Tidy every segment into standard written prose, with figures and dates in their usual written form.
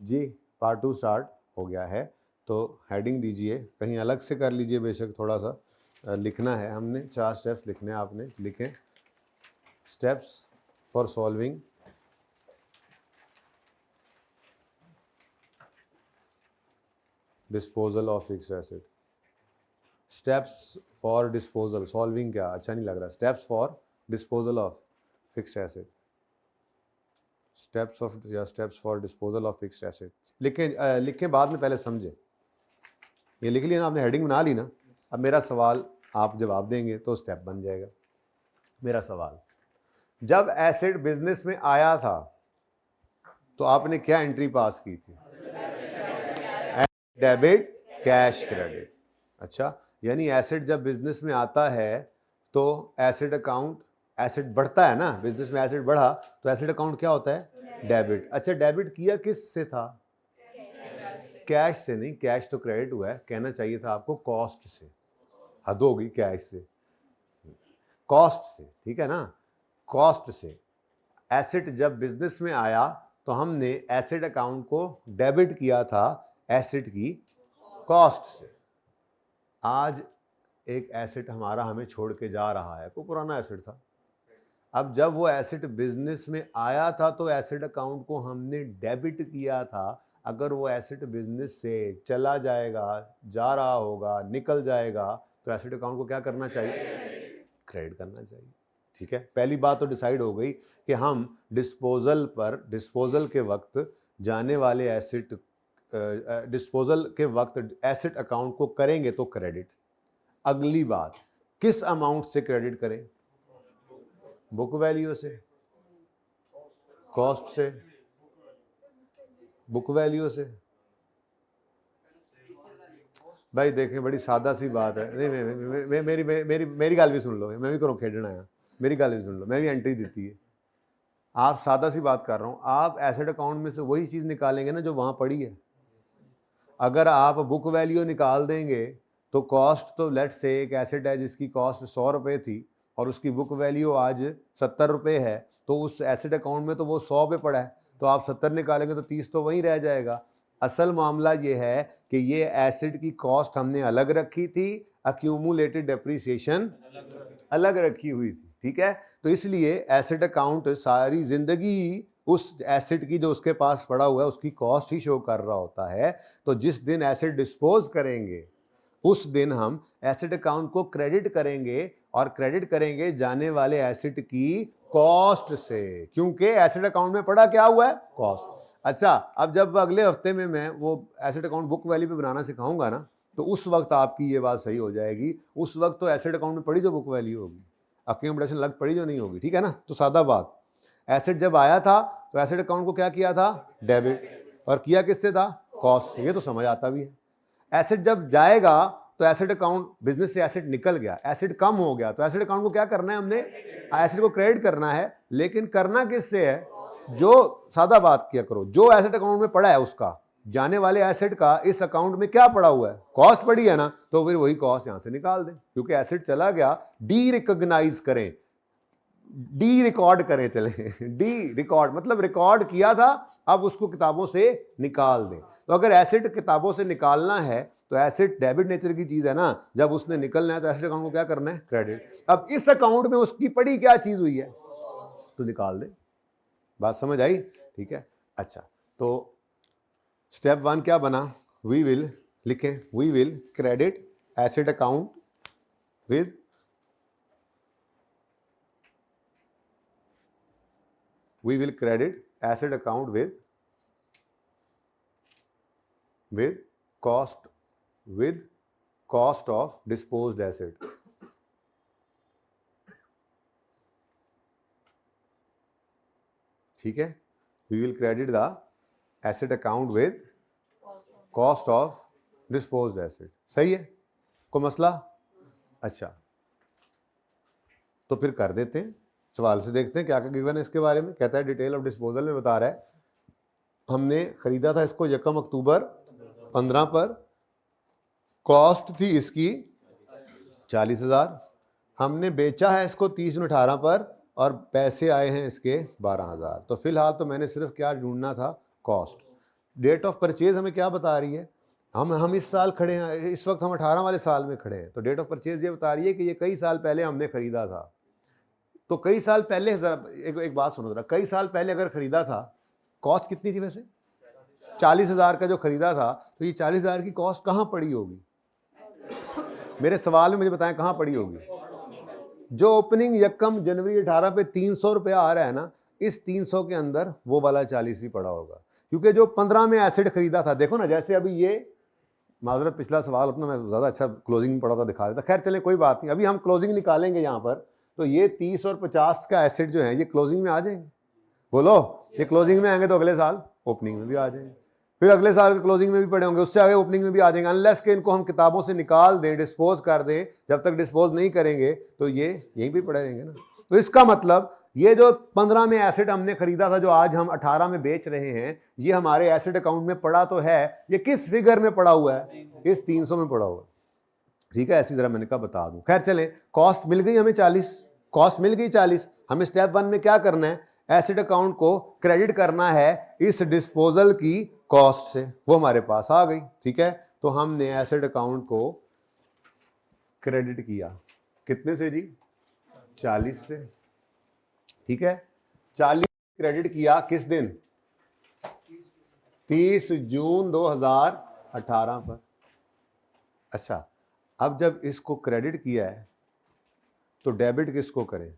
जी part 2 start हो गया है, तो हेडिंग दीजिए, कहीं अलग से कर लीजिए, बेशक थोड़ा सा लिखना है हमने, 4 स्टेप्स लिखने हैं, आपने लिखें steps for solving disposal of fixed asset. Steps for disposal, solving क्या अच्छा नहीं लग रहा, steps for disposal of fixed asset, steps of या steps for disposal of fixed asset लिखें बाद में, पहले समझें। ये लिख लिया ना आपने, हेडिंग बना ली ना। अब मेरा सवाल आप जवाब देंगे तो स्टेप बन जाएगा। मेरा सवाल, जब एसेट बिजनेस में आया था तो आपने क्या एंट्री पास की थी? Debit cash credit. अच्छा, यानी एसेट जब बिजनेस में आता है तो एसेट अकाउंट, एसेट बढ़ता है ना, बिजनेस में एसेट बढ़ा तो एसेट अकाउंट क्या होता है? डेबिट। अच्छा, डेबिट किया किस से था? कैश से नहीं, कैश तो क्रेडिट हुआ है, कहना चाहिए था आपको कॉस्ट से। हद हो गई, कैश से, कॉस्ट से, ठीक है ना, कॉस्ट से। एसेट जब बिजनेस में आया तो हमने एसेट अकाउंट को डेबिट किया था एसेट की कॉस्ट से। आज एक एसेट हमारा हमें छोड़ के जा रहा है, कोई पुराना एसेट था। अब जब वो एसेट बिजनेस में आया था तो एसेट अकाउंट को हमने डेबिट किया था। अगर वो एसेट बिजनेस से चला जाएगा, जा रहा होगा, निकल जाएगा, तो एसेट अकाउंट को क्या करना चाहिए? क्रेडिट करना चाहिए। ठीक है, पहली बात तो डिसाइड हो गई कि हम डिस्पोजल पर, डिस्पोजल के वक्त जाने वाले एसेट, डिस्पोजल के वक्त एसेट अकाउंट को करेंगे तो क्रेडिट। अगली बात, किस अमाउंट से क्रेडिट करें? बुक वैल्यू से, कॉस्ट से, बुक वैल्यू से। भाई देखें, बड़ी सादा सी बात है। नहीं, मेरी गल भी सुन लो, मैं भी करो खेडना है, मेरी गल भी सुन लो, मैं भी एंट्री दी है। आप सादा सी बात कर रहा हूं, आप एसेट अकाउंट में से वही चीज निकालेंगे ना जो वहां पड़ी है। अगर आप बुक वैल्यू निकाल देंगे तो कॉस्ट तो लेट से एक एसेट है जिसकी कॉस्ट 100 रुपये थी और उसकी बुक वैल्यू आज 70 रुपये है, तो उस एसेट अकाउंट में तो वो 100 पे पड़ा है, तो आप 70 निकालेंगे तो 30 तो वहीं रह जाएगा। असल मामला ये है कि ये एसेट की कॉस्ट हमने अलग रखी थी, अक्यूमुलेटेड डेप्रिसिएशन अलग रखी हुई थी। ठीक है, तो इसलिए एसेट अकाउंट सारी जिंदगी उस एसेट की जो उसके पास पड़ा हुआ है उसकी कॉस्ट ही शो कर रहा होता है। तो जिस दिन एसेट डिस्पोज करेंगे उस दिन हम एसेट अकाउंट को क्रेडिट करेंगे, और क्रेडिट करेंगे जाने वाले एसेट की कॉस्ट से, क्योंकि एसेट अकाउंट में पड़ा क्या हुआ है? कॉस्ट। अच्छा, अब जब अगले हफ्ते में मैं वो एसेट अकाउंट बुक वैल्यू पे बनाना सिखाऊंगा ना, तो उस वक्त आपकी ये बात सही हो जाएगी। उस वक्त तो एसेट अकाउंट में पड़ी जो बुक वैल्यू होगी, अक्यूमुलेशन अलग पड़ी जो नहीं होगी। ठीक है ना, तो सादा बात, एसेट जब आया था तो एसेट अकाउंट को क्या किया था? डेबिट। और किया किससे था? कॉस्ट। ये तो समझ आता भी है। एसेट जब जाएगा तो एसेट अकाउंट, बिजनेस से एसेट निकल गया, एसेट कम हो गया, तो एसेट अकाउंट को क्या करना है? हमने एसेट को क्रेडिट करना है, लेकिन करना किससे है? जो सादा बात किया करो, जो एसेट अकाउंट में पड़ा है उसका, जाने वाले एसेट का इस अकाउंट में क्या पड़ा हुआ है? कॉस्ट पड़ी है ना, तो फिर वही कॉस्ट यहां से निकाल दें, क्योंकि एसेट चला गया। डी रिकॉग्नाइज करें, डी रिकॉर्ड करें, चले डी रिकॉर्ड मतलब रिकॉर्ड किया था, अब उसको किताबों से निकाल दें। तो अगर एसेट किताबों से निकालना है तो एसेट डेबिट नेचर की चीज है ना, जब उसने निकलना है तो एसेट अकाउंट को क्या करना है? क्रेडिट। अब इस अकाउंट में उसकी पड़ी क्या चीज हुई है तो निकाल दे। बात समझ आई? ठीक है। अच्छा, तो स्टेप 1 क्या बना? वी विल, लिखें, we will credit asset account with we will credit asset account with cost of disposed asset. ठीक है, we will credit the asset account with cost of disposed asset. सही है, कोई मसला? अच्छा, तो फिर कर देते हैं, सवाल से देखते हैं क्या क्या गिवन है इसके बारे में। कहता है डिटेल ऑफ डिस्पोजल में बता रहा है, हमने खरीदा था इसको 1 अक्टूबर 15 पर, कॉस्ट थी इसकी 40,000, हमने बेचा है इसको 30/18 पर और पैसे आए हैं इसके 12,000। तो फिलहाल तो मैंने सिर्फ क्या ढूंढना था? कॉस्ट। डेट ऑफ परचेज हमें क्या बता रही है, हम इस साल खड़े हैं, इस वक्त हम 18 वाले साल में खड़े हैं, तो डेट ऑफ परचेज ये बता रही है कि ये कई साल पहले हमने खरीदा था। तो कई साल पहले जरा एक बात सुनो जरा, कई साल पहले अगर खरीदा था, कॉस्ट कितनी थी वैसे? 40,000 का जो खरीदा था, तो ये 40,000 की कॉस्ट कहाँ पड़ी होगी? मेरे सवाल में मुझे बताएं कहाँ पड़ी होगी? जो ओपनिंग यकम जनवरी 18 पे 300 रुपया आ रहा है ना, इस 300 के अंदर वो वाला 40 ही पड़ा होगा, क्योंकि जो 15 में एसेट खरीदा था, देखो ना, जैसे अभी ये माजरत पिछला सवाल अपना मैं ज़्यादा अच्छा क्लोजिंग में पढ़ा था, दिखा रहा था, खैर चले कोई बात नहीं, अभी हम क्लोजिंग निकालेंगे यहाँ पर, तो ये 30 और 50 का एसेट जो है ये क्लोजिंग में आ जाएंगे। बोलो, ये क्लोजिंग में आएंगे तो अगले साल ओपनिंग में भी आ जाएंगे, फिर अगले साल के क्लोजिंग में भी पड़े होंगे, उससे आगे ओपनिंग में भी आ जाएंगे, अनलेस के इनको हम किताबों से निकाल दें, डिस्पोज कर दें। जब तक डिस्पोज नहीं करेंगे तो ये यहीं भी पड़े रहेंगे ना। तो इसका मतलब ये जो 15 में एसेट हमने खरीदा था, जो आज हम 18 में बेच रहे हैं, ये हमारे एसेट अकाउंट में पड़ा तो है, ये किस फिगर में पड़ा हुआ है? इस 300 में पड़ा हुआ है। ठीक है, ऐसी तरह मैंने कहा बता दूं। खैर चले, कॉस्ट मिल गई हमें 40, कॉस्ट मिल गई 40। हमें स्टेप 1 में क्या करना है? एसेट अकाउंट को क्रेडिट करना है इस डिस्पोजल की कॉस्ट से, वो हमारे पास आ गई। ठीक है, तो हमने एसेट अकाउंट को क्रेडिट किया कितने से जी? 40 से। ठीक है, 40 क्रेडिट किया किस दिन? 30 जून 2018 पर। अच्छा, अब जब इसको क्रेडिट किया है तो डेबिट किसको करें?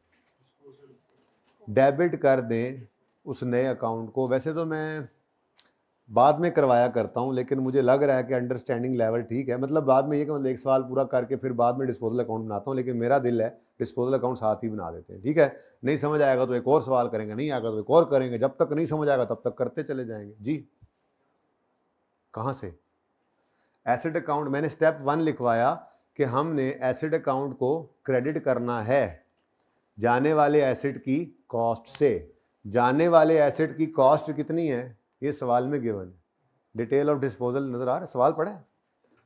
डेबिट कर दें उस नए अकाउंट को। वैसे तो मैं बाद में करवाया करता हूं, लेकिन मुझे लग रहा है कि अंडरस्टैंडिंग लेवल ठीक है, मतलब बाद में ये कि मतलब एक सवाल पूरा करके फिर बाद में डिस्पोजल अकाउंट बनाता हूं, लेकिन मेरा दिल है डिस्पोजल अकाउंट साथ ही बना देते हैं। ठीक है, नहीं समझ आएगा तो एक और सवाल करेंगे, नहीं आएगा तो एक और करेंगे, जब तक नहीं समझ आएगा तब तक करते चले जाएंगे। जी, कहां से? एसेट अकाउंट मैंने स्टेप 1 लिखवाया कि हमने एसेट अकाउंट को क्रेडिट करना है जाने वाले एसेट की कॉस्ट से। जाने वाले एसेट की कॉस्ट कितनी है? ये सवाल में गिवन है। डिटेल ऑफ डिस्पोजल नजर आ रहा है? सवाल पढ़ा है?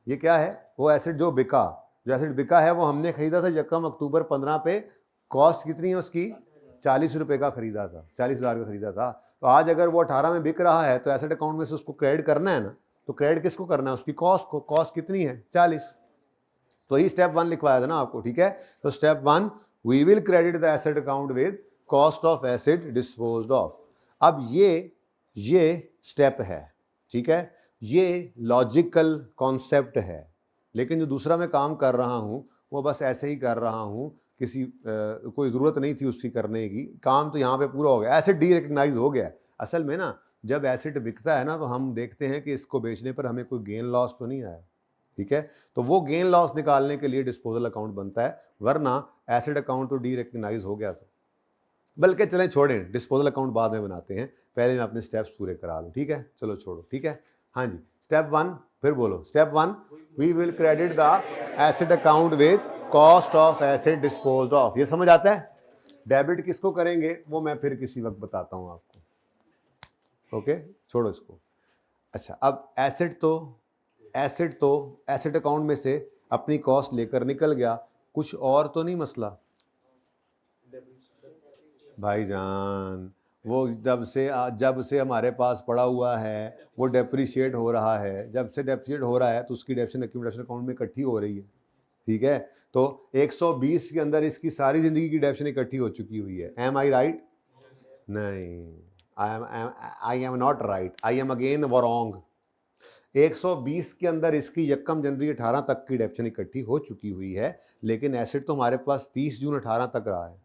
ये क्या है? वो एसेट जो बिका, जो एसेट बिका है वो हमने खरीदा था यकम अक्टूबर 15 पे। कॉस्ट कितनी है उसकी? 40 रुपए का खरीदा था, 40,000 का खरीदा था। तो आज अगर वो 18 में बिक रहा है तो एसेट अकाउंट में से उसको क्रेडिट करना है ना, तो क्रेडिट किसको करना है? उसकी कॉस्ट को। कॉस्ट कितनी है? 40। तो ही स्टेप 1 लिखवाया था ना आपको। ठीक है, तो step 1, we will credit the asset account with cost of asset disposed of. अब ये स्टेप है। ठीक है, ये लॉजिकल कॉन्सेप्ट है, लेकिन जो दूसरा मैं काम कर रहा हूं वो बस ऐसे ही कर रहा हूं, किसी कोई ज़रूरत नहीं थी उसकी करने की, काम तो यहाँ पे पूरा हो गया, एसेट डी रिकग्नाइज हो गया। असल में ना, जब एसेट बिकता है ना तो हम देखते हैं कि इसको बेचने पर हमें कोई गेन लॉस तो नहीं आया। ठीक है, तो वो गेन लॉस निकालने के लिए डिस्पोजल अकाउंट बनता है, वरना एसेट अकाउंट तो डी रिकग्नाइज हो गया था। बल्कि चलें छोड़ें, डिस्पोजल अकाउंट बाद में बनाते हैं, पहले मैं अपने स्टेप्स पूरे करा लूँ। ठीक है, चलो छोड़ो। ठीक है, हाँ जी, स्टेप 1 फिर बोलो। Step 1, we will credit the asset account with cost of asset disposed of. ये समझ आता है? डेबिट किसको करेंगे वो मैं फिर किसी वक्त बताता हूँ आपको। ओके, छोड़ो इसको। अच्छा, अब एसेट अकाउंट में से अपनी कॉस्ट लेकर निकल गया, कुछ और तो नहीं मसला भाईजान? वो जब से हमारे पास पड़ा हुआ है वो डेप्रिशिएट हो रहा है, जब से डेप्रिशिएट हो रहा है तो उसकी डेप्रिसिएशन एक्यूमुलेशन अकाउंट में इकट्ठी हो रही है। ठीक है, तो 120 के अंदर इसकी सारी जिंदगी की डेप्रिसिएशन इकट्ठी हो चुकी हुई है। एम आई राइट? नहीं, I am not right, I am again wrong. 120 के अंदर इसकी यकम जनवरी 18 तक की डेप्रिसिएशन इकट्ठी हो चुकी हुई है, लेकिन एसेट तो हमारे पास 30 जून 18 तक रहा है,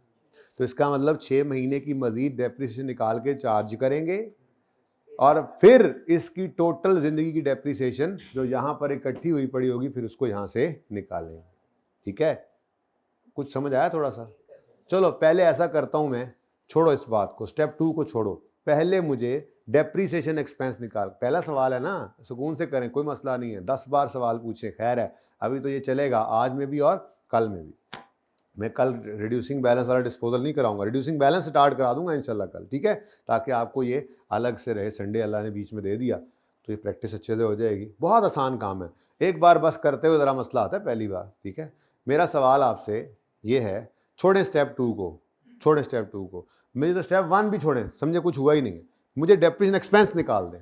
तो इसका मतलब 6 महीने की मजीद डेप्रिसिएशन निकाल के चार्ज करेंगे, और फिर इसकी टोटल जिंदगी की डेप्रिसिएशन जो यहाँ पर इकट्ठी हुई पड़ी होगी फिर उसको यहाँ से निकालेंगे। ठीक है, कुछ समझ आया थोड़ा सा? चलो पहले ऐसा करता हूँ मैं, छोड़ो इस बात को, स्टेप 2 को छोड़ो, पहले मुझे डेप्रिसिएशन एक्सपेंस निकाल। पहला सवाल है ना, सुकून से करें, कोई मसला नहीं है, 10 बार सवाल पूछे, खैर है, अभी तो ये चलेगा आज में भी और कल में भी। मैं कल रिड्यूसिंग बैलेंस वाला डिस्पोजल नहीं कराऊंगा, रिड्यूसिंग बैलेंस स्टार्ट करा दूंगा इंशाल्लाह कल। ठीक है, ताकि आपको ये अलग से रहे, संडे अल्लाह ने बीच में दे दिया तो ये प्रैक्टिस अच्छे से हो जाएगी। बहुत आसान काम है, एक बार बस करते हुए ज़रा मसला आता है पहली बार। ठीक है, मेरा सवाल आपसे ये है, छोड़ें स्टेप 2 को, छोड़ें स्टेप 2 को, मेरी तो स्टेप 1 भी छोड़ें, समझे कुछ हुआ ही नहीं है, मुझे डेप्रिसिएशन एक्सपेंस निकाल दें।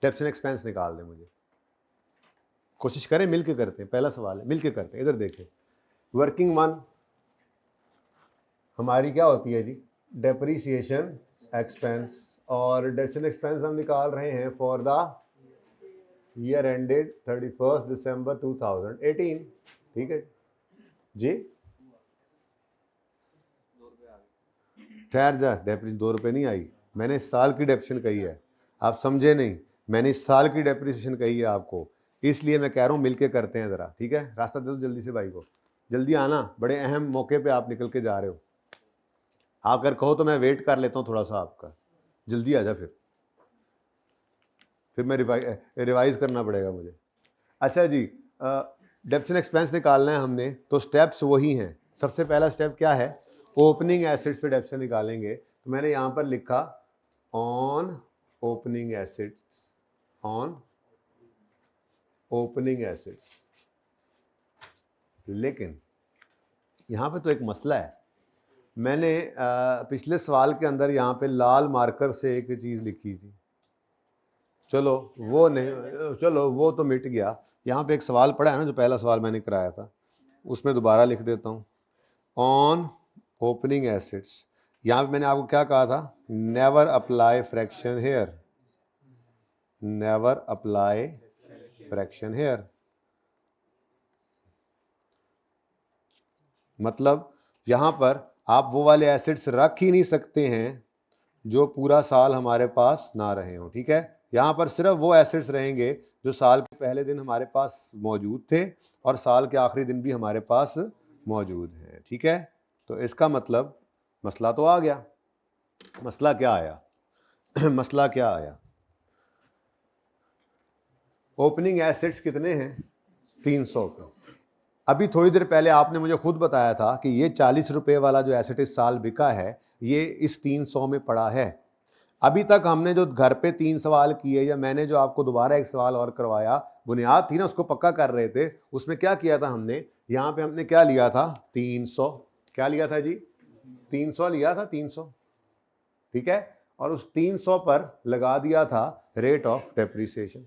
डेप्स एंड एक्सपेंस निकाल दें मुझे, कोशिश करें, मिलके करते हैं, पहला सवाल है मिलके करते हैं। इधर देखें, वर्किंग वन हमारी क्या होती है जी, डेप्रीसिएशन एक्सपेंस, और डेप्स एंड एक्सपेंस हम निकाल रहे हैं फॉर द ईयर एंडेड 31 दिसंबर 2018, ठीक है जी। ठहर जा, डेप्री 2 रुपये नहीं आई, मैंने इस साल की डेप्शन कही है, आप समझे नहीं, मैंने इस साल की डेप्रिसिएशन कही है आपको, इसलिए मैं कह रहा हूँ मिलके करते हैं ज़रा, ठीक है। रास्ता दे दो जल्दी से भाई को, जल्दी आना, बड़े अहम मौके पे आप निकल के जा रहे हो। आप अगर कहो तो मैं वेट कर लेता हूँ थोड़ा सा आपका, जल्दी आ जा, फिर मैं रिवाइज करना पड़ेगा मुझे। अच्छा जी, डेप्स एंड एक्सपेंस निकालना है हमने, तो स्टेप्स वही हैं। सबसे पहला स्टेप क्या है, ओपनिंग एसेट्स पे डेप्स निकालेंगे, तो मैंने यहाँ पर लिखा on opening assets, on opening assets. लेकिन यहाँ पे तो एक मसला है, मैंने पिछले सवाल के अंदर यहाँ पे लाल मार्कर से एक चीज़ लिखी थी, चलो वो नहीं, चलो वो तो मिट गया। यहाँ पे एक सवाल पड़ा है ना, जो पहला सवाल मैंने कराया था, उसमें दोबारा लिख देता हूँ, ऑन ओपनिंग एसेट्स। यहाँ पे मैंने आपको क्या कहा था, never apply fraction here, never apply fraction here. मतलब यहाँ पर आप वो वाले एसेट्स रख ही नहीं सकते हैं जो पूरा साल हमारे पास ना रहे हो, ठीक है। यहाँ पर सिर्फ वो एसेट्स रहेंगे जो साल के पहले दिन हमारे पास मौजूद थे और साल के आखिरी दिन भी हमारे पास मौजूद हैं, ठीक है। तो इसका मतलब मसला तो आ गया। मसला क्या आया मसला क्या आया, ओपनिंग एसेट्स कितने हैं, 300 के। अभी थोड़ी देर पहले आपने मुझे खुद बताया था कि ये 40 रुपए वाला जो एसेट इस साल बिका है, ये इस 300 में पड़ा है। अभी तक हमने जो घर पे 3 सवाल किए, या मैंने जो आपको दोबारा एक सवाल और करवाया, बुनियाद थी ना, उसको पक्का कर रहे थे, उसमें क्या किया था हमने, यहाँ पे हमने क्या लिया था, 300, क्या लिया था जी, 300 लिया था, 300, ठीक है। और उस 300 पर लगा दिया था रेट ऑफ डेप्रिसिएशन,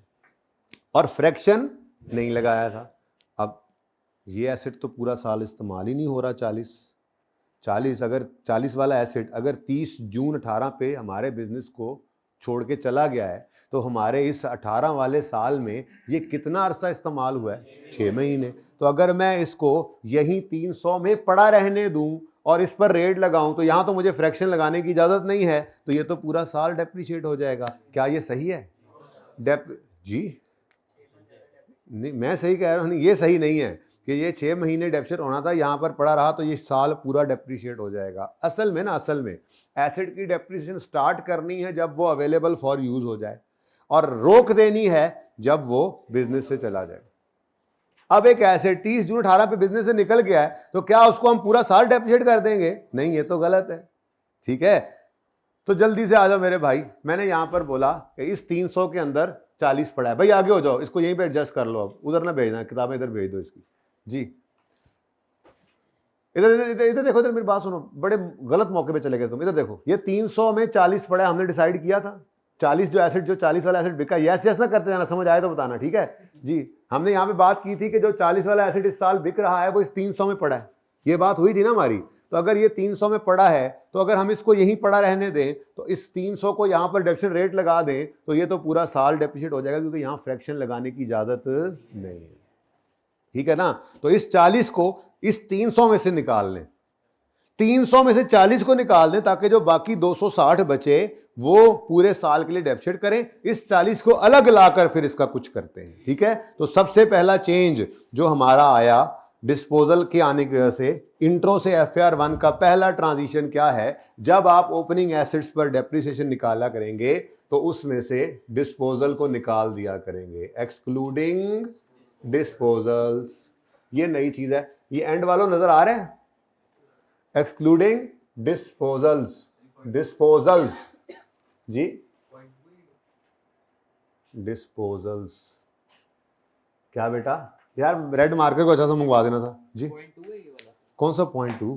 और फ्रैक्शन नहीं लगाया था। अब ये एसेट तो पूरा साल इस्तेमाल ही नहीं हो रहा, 40 अगर 40 वाला एसेट अगर 30 जून 18 पे हमारे बिजनेस को छोड़ के चला गया है, तो हमारे इस 18 वाले साल में ये कितना अरसा इस्तेमाल हुआ है, 6 महीने। तो अगर मैं इसको यहीं 300 में पड़ा रहने दूं और इस पर रेट लगाऊं, तो यहाँ तो मुझे फ्रैक्शन लगाने की इजाज़त नहीं है, तो ये तो पूरा साल डेप्रिशिएट हो जाएगा। क्या ये सही है? जी नहीं, मैं सही कह रहा हूँ, ये सही नहीं है कि ये 6 महीने डेप्रिशिएट होना था, यहाँ पर पड़ा रहा तो ये साल पूरा डेप्रिशिएट हो जाएगा। असल में एसेट की डेप्रिसिएशन स्टार्ट करनी है जब वो अवेलेबल फॉर यूज हो जाए, और रोक देनी है जब वो बिजनेस से चला जाए। अब एक एसेट 30 जून 18 पे बिजनेस से निकल गया है, तो क्या उसको हम पूरा साल डेप्रिशिएट कर देंगे? नहीं, ये तो गलत है, ठीक है। तो जल्दी से आ जाओ मेरे भाई, मैंने यहां पर बोला कि इस 300 के अंदर 40 पड़ा है, भाई आगे हो जाओ, इसको यहीं पे एडजस्ट कर लो, अब उधर ना भेजना, किताबें इधर भेज दो इसकी जी। इधर इधर इधर देखो, इधर मेरी बात सुनो, बड़े गलत मौके पे चले गए तुम। इधर देखो, ये 300 में 40 पड़ा है, हमने डिसाइड किया था 40 जो 40 वाला एसेट बिका। यस यस ना करते जाना, समझ आए तो बताना, ठीक है जी। हमने यहाँ पे बात की थी कि जो 40 वाला एसेट इस साल बिक रहा है वो इस 300 में पड़ा है, ये बात हुई थी ना हमारी। तो अगर ये 300 में पड़ा है, तो अगर हम इसको यहीं पड़ा रहने दें, तो इस 300 को यहाँ पर डेप्रिसिएशन रेट लगा दें, तो ये तो पूरा साल डेप्रिशिएट हो जाएगा, क्योंकि यहाँ फ्रैक्शन लगाने की इजाजत नहीं है, ठीक है ना। तो इस 40 को इस 300 में से निकाल लें, 300 में से 40 को निकाल दें, ताकि जो बाकी 260 बचे वो पूरे साल के लिए डेप्रिशिएट करें। इस 40 को अलग लाकर फिर इसका कुछ करते हैं, ठीक है। तो सबसे पहला चेंज जो हमारा आया डिस्पोजल के आने की वजह से, इंट्रो से FAR 1 का पहला ट्रांजिशन क्या है, जब आप ओपनिंग एसेट्स पर डेप्रिसिएशन निकाला करेंगे तो उसमें से डिस्पोजल को निकाल दिया करेंगे, एक्सक्लूडिंग डिस्पोजल्स। ये नई चीज है, ये एंड वालों नजर आ रहे हैं, एक्सक्लूडिंग डिस्पोजल्स, डिस्पोजल्स जी, डिस्पोजल्स। क्या बेटा, यार रेड मार्कर को अच्छा सा मंगवा देना था जी। कौन सा .2?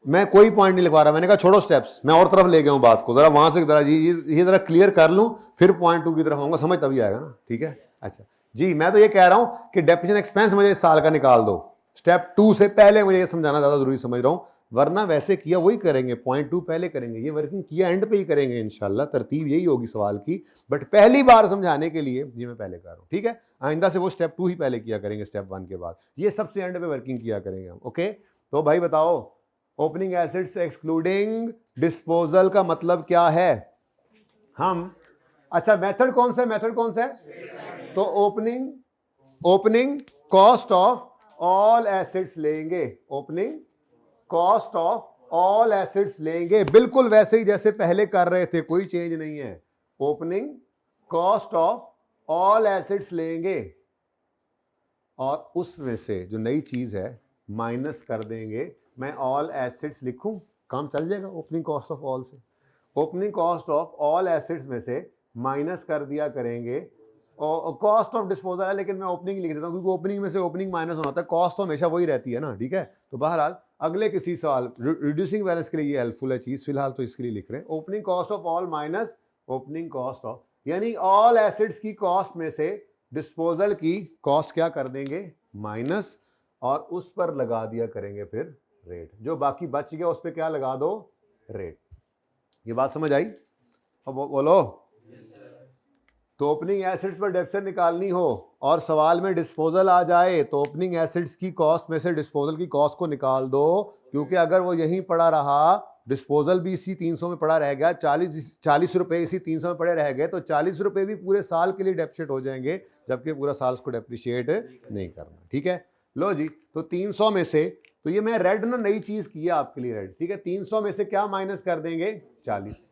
मैं कोई पॉइंट नहीं लिखवा रहा, मैंने कहा छोड़ो स्टेप्स, मैं और तरफ ले गया हूं बात को, जरा वहां से जरा ये जरा क्लियर कर लूं, फिर पॉइंट 2 की तरफ आऊंगा, समझ तभी आएगा ना। ठीक है, अच्छा जी, मैं तो ये कह रहा हूं कि डेप्रिसिएशन एक्सपेंस मुझे इस साल का निकाल दो, स्टेप 2 से पहले मुझे ये समझाना ज्यादा जरूरी समझ रहा हूं, वरना वैसे किया वही करेंगे, पॉइंट 2 पहले करेंगे, ये वर्किंग किया एंड पे ही करेंगे इंशाल्लाह, तरतीब यही होगी सवाल की, बट पहली बार समझाने के लिए ये मैं पहले कर रहा हूं। ठीक है, आइंदा से वो स्टेप 2 ही पहले किया करेंगे स्टेप 1 के बाद, ये सबसे एंड पे वर्किंग किया करेंगे हम। ओके, तो भाई बताओ ओपनिंग एसेट्स एक्सक्लूडिंग डिस्पोजल का मतलब क्या है? हम अच्छा मेथड कौन सा है, मेथड कौन सा है? तो opening cost of all assets लेंगे, opening cost of all assets लेंगे, बिल्कुल वैसे ही जैसे पहले कर रहे थे, कोई चेंज नहीं है। Opening cost of all assets लेंगे और उसमें से जो नई चीज है माइनस कर देंगे। मैं ऑल एसेट्स लिखूं, काम चल जाएगा ओपनिंग कॉस्ट ऑफ ऑल से, opening cost of all assets में से माइनस कर दिया करेंगे, और कॉस्ट ऑफ डिस्पोजल है लेकिन मैं ओपनिंग लिख देता हूं क्योंकि ओपनिंग में से ओपनिंग माइनस होना होता है, कॉस्ट तो हमेशा वही रहती है ना। ठीक है, तो बहरहाल अगले किसी सवाल रिड्यूसिंग बैलेंस के लिए ये हेल्पफुल है चीज, फिलहाल तो इसके लिए लिख रहे हैं opening cost of all minus opening cost of, यानी ऑल एसेट्स की कॉस्ट में से डिस्पोजल की कॉस्ट क्या कर देंगे माइनस, और उस पर लगा दिया करेंगे फिर रेट, जो बाकी बच गया उस पर क्या लगा दो, रेट। ये बात समझ आई? अब बोलो। तो ओपनिंग एसेट्स पर डेप्शन निकालनी हो और सवाल में डिस्पोजल आ जाए तो ओपनिंग एसेट्स की कॉस्ट में से डिस्पोजल की कॉस्ट को निकाल दो, क्योंकि अगर वो यहीं पड़ा रहा, डिस्पोजल भी इसी 300 में पड़ा रह गया, 40 रुपए इसी 300 में पड़े रह गए, तो 40 रुपए भी पूरे साल के लिए डेप्रिशिएट हो जाएंगे, जबकि पूरा साल उसको डेप्रिशिएट नहीं करना। ठीक है, लो जी, तो 300 में से, तो ये मैं रेड ना नई चीज की है आपके लिए रेड। ठीक है, 300 में से क्या माइनस कर देंगे, 40।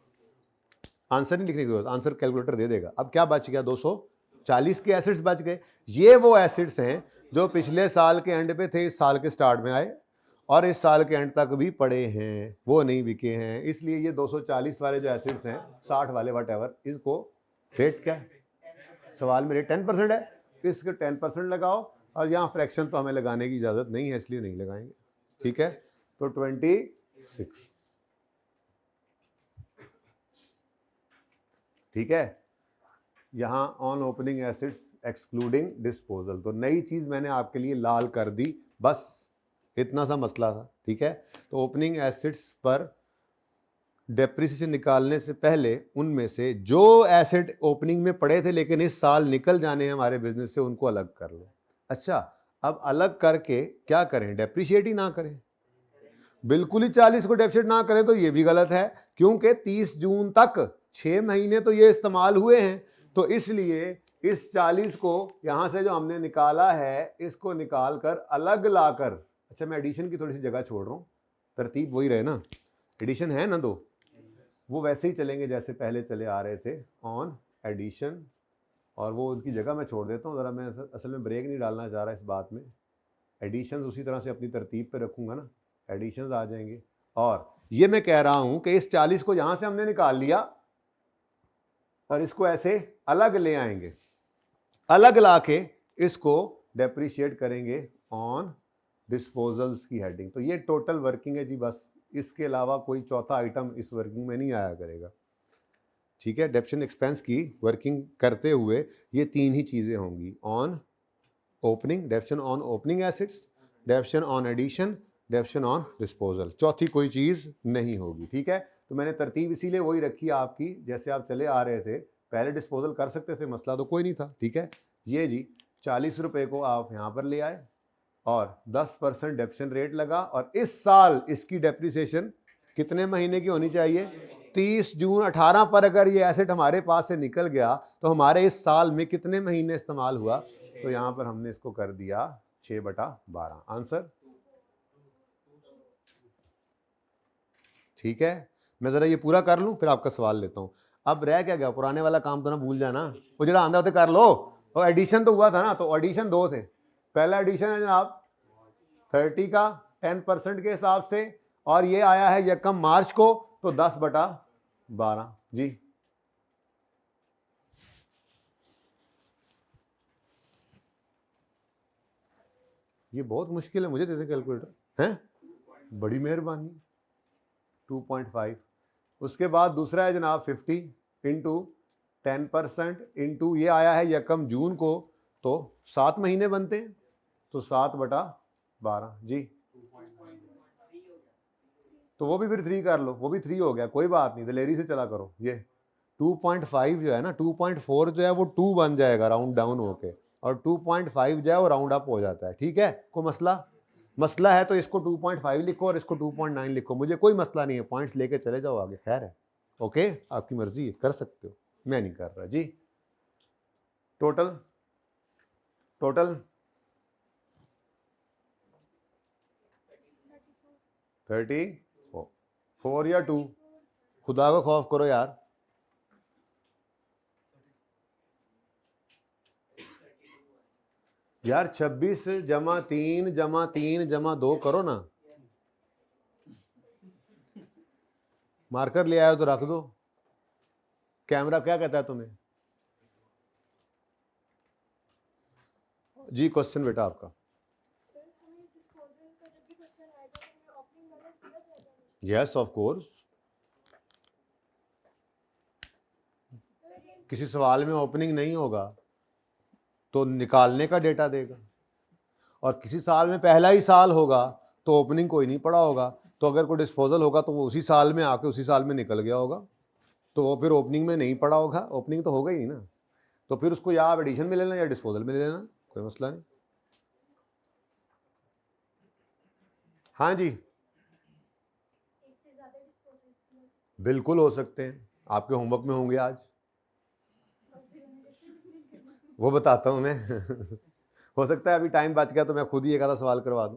आंसर नहीं लिखने की जरूरत, आंसर कैलकुलेटर दे देगा। अब क्या बच गया, 240 के एसेट्स बच गए। ये वो एसेट्स हैं जो पिछले साल के एंड पे थे, इस साल के स्टार्ट में आए और इस साल के एंड तक भी पड़े हैं, वो नहीं बिके हैं, इसलिए ये 240 वाले जो एसेट्स हैं, 60 वाले वट एवर, इसको रेट क्या है, सवाल में रेट 10% है, इसके 10% लगाओ, और यहाँ फ्रैक्शन तो हमें लगाने की इजाजत नहीं है इसलिए नहीं लगाएंगे। ठीक है, तो 26। ठीक है, यहां on opening assets excluding disposal, तो नई चीज मैंने आपके लिए लाल कर दी, बस इतना सा मसला था। ठीक है, तो ओपनिंग एसेट्स पर डेप्रिसिएशन निकालने से पहले उनमें से जो एसेट ओपनिंग में पड़े थे लेकिन इस साल निकल जाने हैं हमारे बिजनेस से, उनको अलग कर लो। अच्छा, अब अलग करके क्या करें, डेप्रिशिएट ही ना करें, बिल्कुल ही 40 को डेप्रिशिएट ना करें तो ये भी गलत है, क्योंकि 30 जून तक 6 महीने तो ये इस्तेमाल हुए हैं, तो इसलिए इस 40 को यहां से जो हमने निकाला है इसको निकाल कर अलग लाकर, अच्छा मैं एडिशन की थोड़ी सी जगह छोड़ रहा हूं, तरतीब वही रहे ना, एडिशन है ना दो, वो वैसे ही चलेंगे जैसे पहले चले आ रहे थे, ऑन एडिशन, और वो उनकी जगह मैं छोड़ देता हूँ, ज़रा मैं असल में ब्रेक नहीं डालना चाह रहा इस बात में, एडिशन उसी तरह से अपनी तरतीब पे रखूँगा ना, एडिशंस आ जाएंगे, और ये मैं कह रहा हूँ कि इस 40 को यहाँ से हमने निकाल लिया और इसको ऐसे अलग ले आएंगे, अलग लाके इसको डेप्रिशिएट करेंगे ऑन डिस्पोजल्स की हेडिंग, तो ये टोटल वर्किंग है जी, बस इसके अलावा कोई चौथा आइटम इस वर्किंग में नहीं आया करेगा। ठीक है, डेप्शन एक्सपेंस की वर्किंग करते हुए ये 3 ही चीजें होंगी, on opening, depreciation on opening assets, depreciation on addition, depreciation on disposal, चौथी कोई चीज नहीं होगी। ठीक है, तो मैंने तरतीब इसीलिए वही रखी आपकी जैसे आप चले आ रहे थे, पहले डिस्पोजल कर सकते थे, मसला तो कोई नहीं था। ठीक है, ये जी 40 रुपए को आप यहां पर ले आए और 10% डेप्शन रेट लगा, और इस साल इसकी डेप्रिसिएशन कितने महीने की होनी चाहिए, 30 जून 18 पर अगर ये एसेट हमारे पास से निकल गया तो हमारे इस साल में कितने महीने इस्तेमाल हुआ, तो यहां पर हमने इसको कर दिया 6/12 आंसर। ठीक है, मैं जरा ये पूरा कर लूं फिर आपका सवाल लेता हूं। अब रह क्या गया, पुराने वाला काम तो ना भूल जाना, वो जरा आंधा होते कर लो, और एडिशन तो हुआ था ना, तो एडिशन 2 थे, पहला एडिशन है जनाब 30 का 10% के हिसाब से, और ये आया है यकम मार्च को, तो 10/12 जी। ये बहुत मुश्किल है, मुझे दे दे कैलकुलेटर, हैं, बड़ी मेहरबानी। 2.5। उसके बाद दूसरा है जनाब 50 इंटू 10% इंटू ये आया है यकम जून को, तो 7 महीने बनते हैं, तो 7/12 जी, तो वो भी फिर 3 कर लो, वो भी 3 हो गया, कोई बात नहीं, दलेरी से चला करो। ये 2.5 जो है ना, 2.4 जो है वो 2 बन जाएगा राउंड डाउन होके, और 2.5 जो है वो राउंड अप हो जाता है। ठीक है, कोई मसला है तो इसको 2.5 लिखो और इसको 2.9 लिखो, मुझे कोई मसला नहीं है, पॉइंट्स लेके चले जाओ आगे, खैर है। ओके, आपकी मर्जी है, कर सकते हो, मैं नहीं कर रहा जी। टोटल 34 या 2, खुदा को खौफ करो यार। यार 26 जमा 3 जमा 3 जमा 2 करो ना, मार्कर ले आयो तो रख दो। कैमरा क्या कहता है तुम्हें जी? क्वेश्चन बेटा आपका। यस ऑफ कोर्स, किसी सवाल में ओपनिंग नहीं होगा तो निकालने का डेटा देगा, और किसी साल में पहला ही साल होगा तो ओपनिंग कोई नहीं पड़ा होगा, तो अगर कोई डिस्पोजल होगा तो वो उसी साल में आके उसी साल में निकल गया होगा, तो वो फिर ओपनिंग में नहीं पड़ा होगा, ओपनिंग तो होगा ही नहीं ना, तो फिर उसको या आप एडिशन में ले लेना या डिस्पोजल में ले लेना, कोई मसला नहीं। हाँ जी, बिल्कुल हो सकते हैं, आपके होमवर्क में होंगे आज, वो बताता हूं मैं हो सकता है अभी टाइम बच गया तो मैं खुद ही एक आधा सवाल करवा दूं।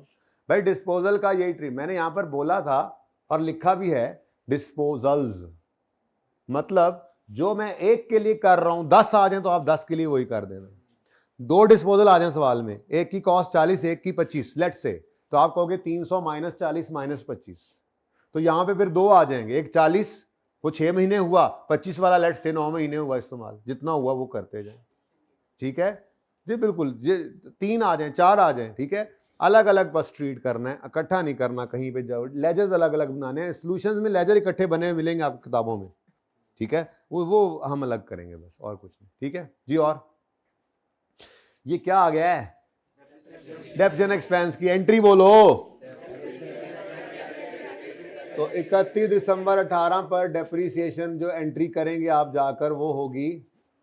भाई डिस्पोजल का यही ट्रिक मैंने यहां पर बोला था और लिखा भी है, डिस्पोजल्स मतलब जो मैं एक के लिए कर रहा हूं 10 आ जाए तो आप 10 के लिए वही कर देना। 2 डिस्पोजल आ जाए सवाल में, एक की कॉस्ट 40 एक की 25 लेट से, तो आप कहोगे 300 माइनस 40 माइनस 25, तो यहां पे फिर 2 आ जाएंगे, एक 40 वो 6 महीने हुआ, 25 वाला लेट से 9 महीने हुआ इस्तेमाल, जितना हुआ वो करते जाए। ठीक है जी, बिल्कुल जी, 3 आ जाए 4 आ जाए, ठीक है, अलग अलग बस ट्रीट करना है, इकट्ठा नहीं करना, कहीं पे जाओ लेजर्स अलग अलग बनाने हैं, सॉल्यूशंस में लेजर इकट्ठे बने हुए मिलेंगे आपको किताबों में, ठीक है, वो हम अलग करेंगे बस, और कुछ नहीं। ठीक है जी, और ये क्या आ गया है? डेप्थ एक्सपेंस की एंट्री बोलो। तो 31 दिसंबर 18 पर डेप्रीसिएशन जो एंट्री करेंगे आप जाकर वो होगी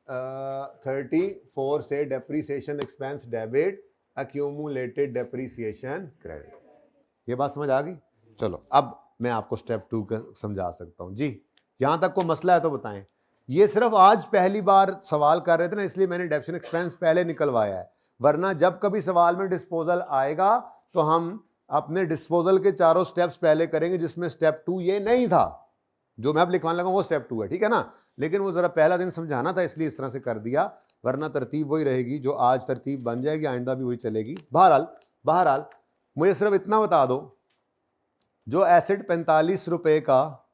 34 से depreciation expense debit, accumulated depreciation credit. ये बात समझ आ गई? चलो अब मैं आपको स्टेप 2 का समझा सकता हूं जी। यहां तक को मसला है तो बताएं। ये सिर्फ आज पहली बार सवाल कर रहे थे ना, इसलिए मैंने डेप्रीसिएशन एक्सपेंस पहले निकलवाया है, वरना जब कभी सवाल में डिस्पोजल आएगा तो हम अपने डिस्पोजल के चारों स्टेप्स पहले करेंगे, जिसमें स्टेप 2 ये नहीं था, जो मैं अब लिखवाने लगा वो स्टेप 2 है, ठीक है ना, लेकिन वो जरा पहला दिन समझाना था इसलिए इस तरह से कर दिया, वरना तरतीब वही रहेगी जो आज तरतीब बन जाएगी, आइंदा भी वही चलेगी। बहरहाल मुझे सिर्फ इतना बता दो, जो एसेट 45 रुपए का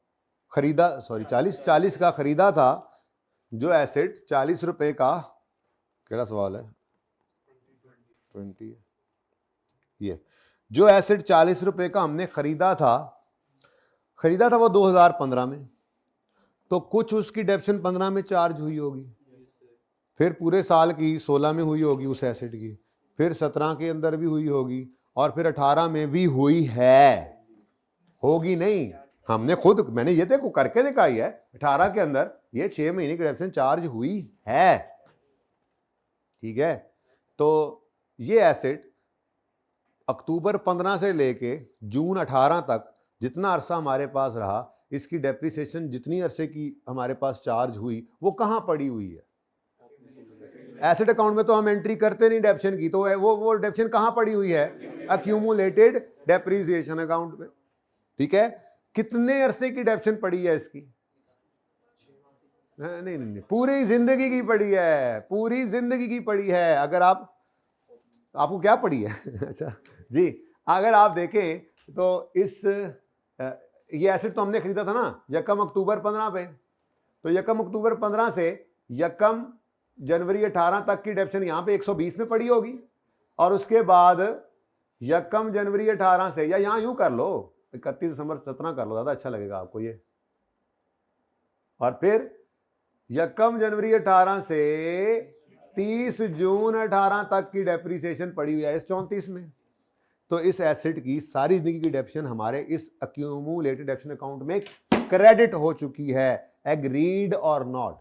खरीदा, सॉरी 40 का खरीदा था, जो एसेट 40 रुपए का, केड़ा सवाल है 20, ये जो एसेट 40 रुपए का हमने खरीदा था वो 2015 में, तो कुछ उसकी डेप्शन 15 में चार्ज हुई होगी, फिर पूरे साल की 16 में हुई होगी उस एसेट की, फिर 17 के अंदर भी हुई होगी, और फिर 18 में भी हुई है, होगी नहीं, हमने खुद, मैंने ये देखो करके दिखाई है, 18 के अंदर ये 6 महीने की डेप्शन चार्ज हुई है। ठीक है, तो ये एसेट अक्टूबर 15 से लेके जून 18 तक जितना अरसा हमारे पास रहा, इसकी डेप्रिसिएशन जितनी अरसे की हमारे पास चार्ज हुई वो कहां पड़ी हुई है? एसेट अकाउंट में तो हम एंट्री करते नहीं डेप्शन की, तो वो डेप्शन कहां पड़ी हुई है? एक्यूमुलेटेड डेप्रिसिएशन अकाउंट में। ठीक है, कितने अरसे की डेप्शन पड़ी है इसकी? नहीं, पूरी जिंदगी की पड़ी है, पूरी जिंदगी की पड़ी है। अगर आपको क्या पड़ी है अच्छा जी, अगर आप देखें तो ये एसेट तो हमने खरीदा था ना यकम अक्टूबर 15 पे, तो यकम अक्टूबर 15 से यकम जनवरी 18 तक की डेप्शन यहां पे 120 में पड़ी होगी, और उसके बाद यकम जनवरी 18 से, या यहां यूं कर लो, 31 दिसंबर 17 कर लो, ज़्यादा अच्छा लगेगा आपको ये। और फिर 1 जनवरी 18 से 30 जून 18 तक की डेप्रीसिएशन पड़ी हुई है इस 34 में। तो इस एसेट की सारी जिंदगी की डेप्रिसिएशन हमारे इस अक्यूमुलेटेड डेप्रिसिएशन अकाउंट में क्रेडिट हो चुकी है। एग्रीड और नॉट?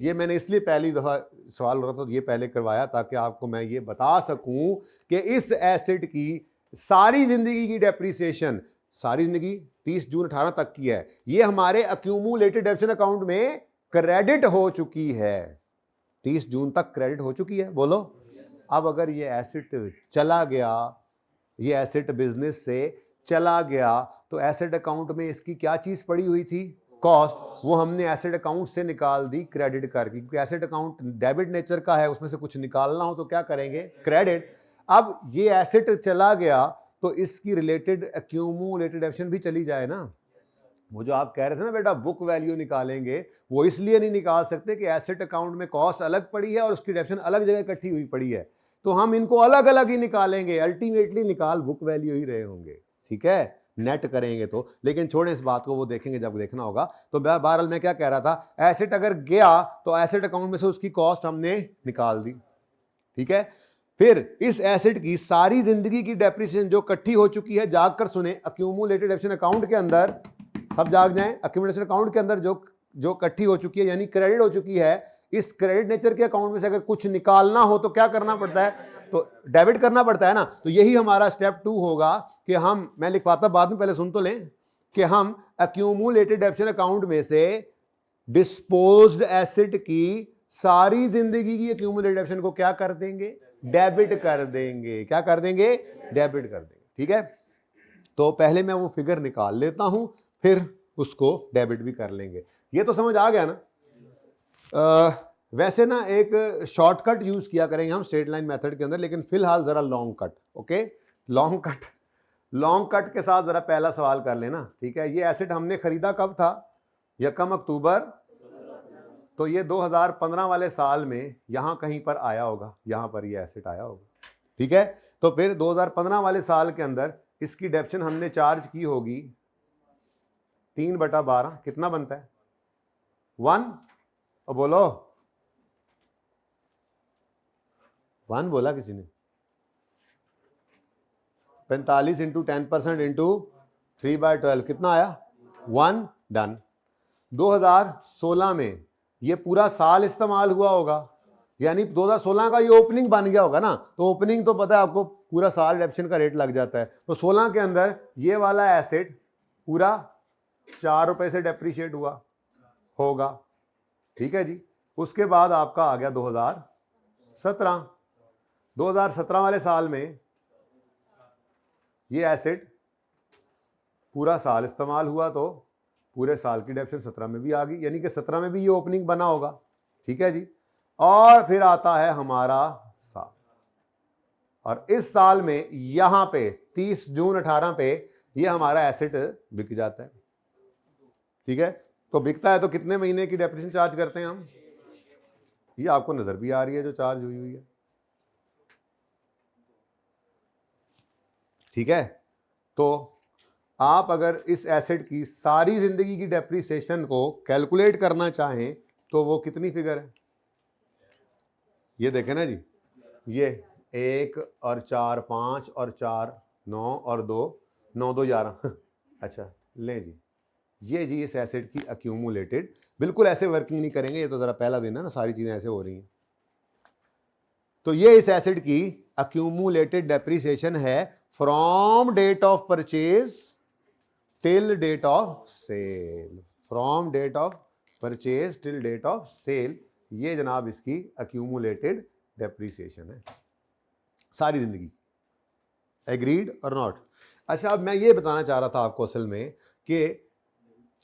ये मैंने इसलिए पहली दफा सवाल हो रहा था तो ये पहले करवाया ताकि आपको मैं ये बता सकूं कि इस एसेट की सारी जिंदगी की डेप्रिसिएशन, सारी जिंदगी 30 जून 18 तक की है, ये हमारे अक्यूमुलेटेड डेप्रिसिएशन अकाउंट में क्रेडिट हो चुकी है। 30 जून तक क्रेडिट हो चुकी है, बोलो। अब अगर ये एसेट चला गया, ये एसेट बिजनेस से चला गया, तो एसेट अकाउंट में इसकी क्या चीज पड़ी हुई थी? कॉस्ट। वो हमने एसेट अकाउंट से निकाल दी क्रेडिट करके, क्योंकि एसेट अकाउंट डेबिट नेचर का है, उसमें से कुछ निकालना हो तो क्या करेंगे? क्रेडिट। अब ये एसेट चला गया तो इसकी रिलेटेड अक्यूमुलेटेड डेप्रिसिएशन भी चली जाए ना। वो जो आप कह रहे थे ना बेटा बुक वैल्यू निकालेंगे, वो इसलिए नहीं निकाल सकते कि एसेट अकाउंट में कॉस्ट अलग पड़ी है और उसकी डेप्रिसिएशन अलग जगह इकट्ठी हुई पड़ी है, तो हम इनको अलग अलग ही निकालेंगे, अल्टीमेटली निकाल बुक वैल्यू ही रहे होंगे, ठीक है, नेट करेंगे तो। लेकिन छोड़े इस बात को, वो देखेंगे जब देखना होगा। तो बहरहाल मैं क्या कह रहा था, एसेट अगर गया तो एसेट अकाउंट में से उसकी कॉस्ट हमने निकाल दी, ठीक है। फिर इस एसेट की सारी जिंदगी की डेप्रिसिएशन जो इकट्ठी हो चुकी है, जागकर सुने, अक्यूमुलेटेड डेप्रिसिएशन अकाउंट के अंदर, सब जाग जाएं, अक्यूमुलेशन अकाउंट के अंदर जो इकट्ठी हो चुकी है यानी क्रेडिट हो चुकी है, इस क्रेडिट नेचर के अकाउंट में से अगर कुछ निकालना हो तो क्या करना पड़ता है? तो डेबिट करना पड़ता है ना। तो यही हमारा स्टेप 2 होगा कि हम, मैं लिखवाता बाद में, पहले सुन तो लें, कि हम अक्यूमुलेटेड डेप्रिसिएशन अकाउंट में से डिस्पोज्ड एसेट की सारी जिंदगी की अक्यूमुलेटेड डेप्रिसिएशन को क्या कर देंगे? डेबिट कर देंगे। क्या कर देंगे? डेबिट कर देंगे, ठीक है। तो पहले मैं वो फिगर निकाल लेता हूं, फिर उसको डेबिट भी कर लेंगे। ये तो समझ आ गया ना। वैसे ना एक शॉर्टकट यूज किया करेंगे हम स्ट्रेट लाइन मेथड के अंदर, लेकिन फिलहाल जरा long cut, okay, long cut के साथ जरा पहला सवाल कर लेना, ठीक है। ये एसेट हमने खरीदा कब था? 1 अक्टूबर। तो ये 2015 वाले साल में यहां कहीं पर आया होगा, यहां पर ये एसेट आया होगा, ठीक है। तो फिर 2015 वाले साल के अंदर इसकी डेप्रिसिएशन हमने चार्ज की होगी 3/12, कितना बनता है? 1। और बोलो 1 बोला किसी ने? 45 इंटू 10% इंटू 3/12 कितना आया? 1। डन। 2016 में ये पूरा साल इस्तेमाल हुआ होगा, यानी 2016 का ये ओपनिंग बन गया होगा ना। तो ओपनिंग तो पता है आपको, पूरा साल डेप्रिसिएशन का रेट लग जाता है। तो 16 के अंदर ये वाला एसेट पूरा 4 रुपए से डेप्रिशिएट हुआ होगा, ठीक है जी। उसके बाद आपका आ गया 2017। 2017 वाले साल में ये एसेट पूरा साल इस्तेमाल हुआ, तो पूरे साल की डेप्रिसिएशन 17 में भी आ गई, यानी कि 17 में भी ये ओपनिंग बना होगा, ठीक है जी। और फिर आता है हमारा साल, और इस साल में यहां पे 30 जून 18 पे ये हमारा एसेट बिक जाता है, ठीक है। तो बिकता है तो कितने महीने की डेप्रिसिएशन चार्ज करते हैं हम? ये आपको नजर भी आ रही है जो चार्ज हुई हुई है, ठीक है। तो आप अगर इस एसेट की सारी जिंदगी की डेप्रिसिएशन को कैलकुलेट करना चाहें तो वो कितनी फिगर है? ये देखें ना जी, ये 1 और 4 5 और 4 9 और 2 9 2 11 अच्छा लें जी, ये जी इस एसेट की अक्यूमुलेटेड, बिल्कुल ऐसे वर्किंग नहीं करेंगे, ये तो जरा पहला दिन है ना, सारी चीजें ऐसे हो रही हैं। तो ये इस एसेट की अक्यूमुलेटेड डेप्रिसिएशन है from date of purchase till date of sale, from date of purchase till date of sale, ये जनाब इसकी अक्यूमुलेटेड डेप्रिसिएशन है सारी जिंदगी। एग्रीड और नॉट? अच्छा, अब मैं ये बताना चाह रहा था आपको असल में कि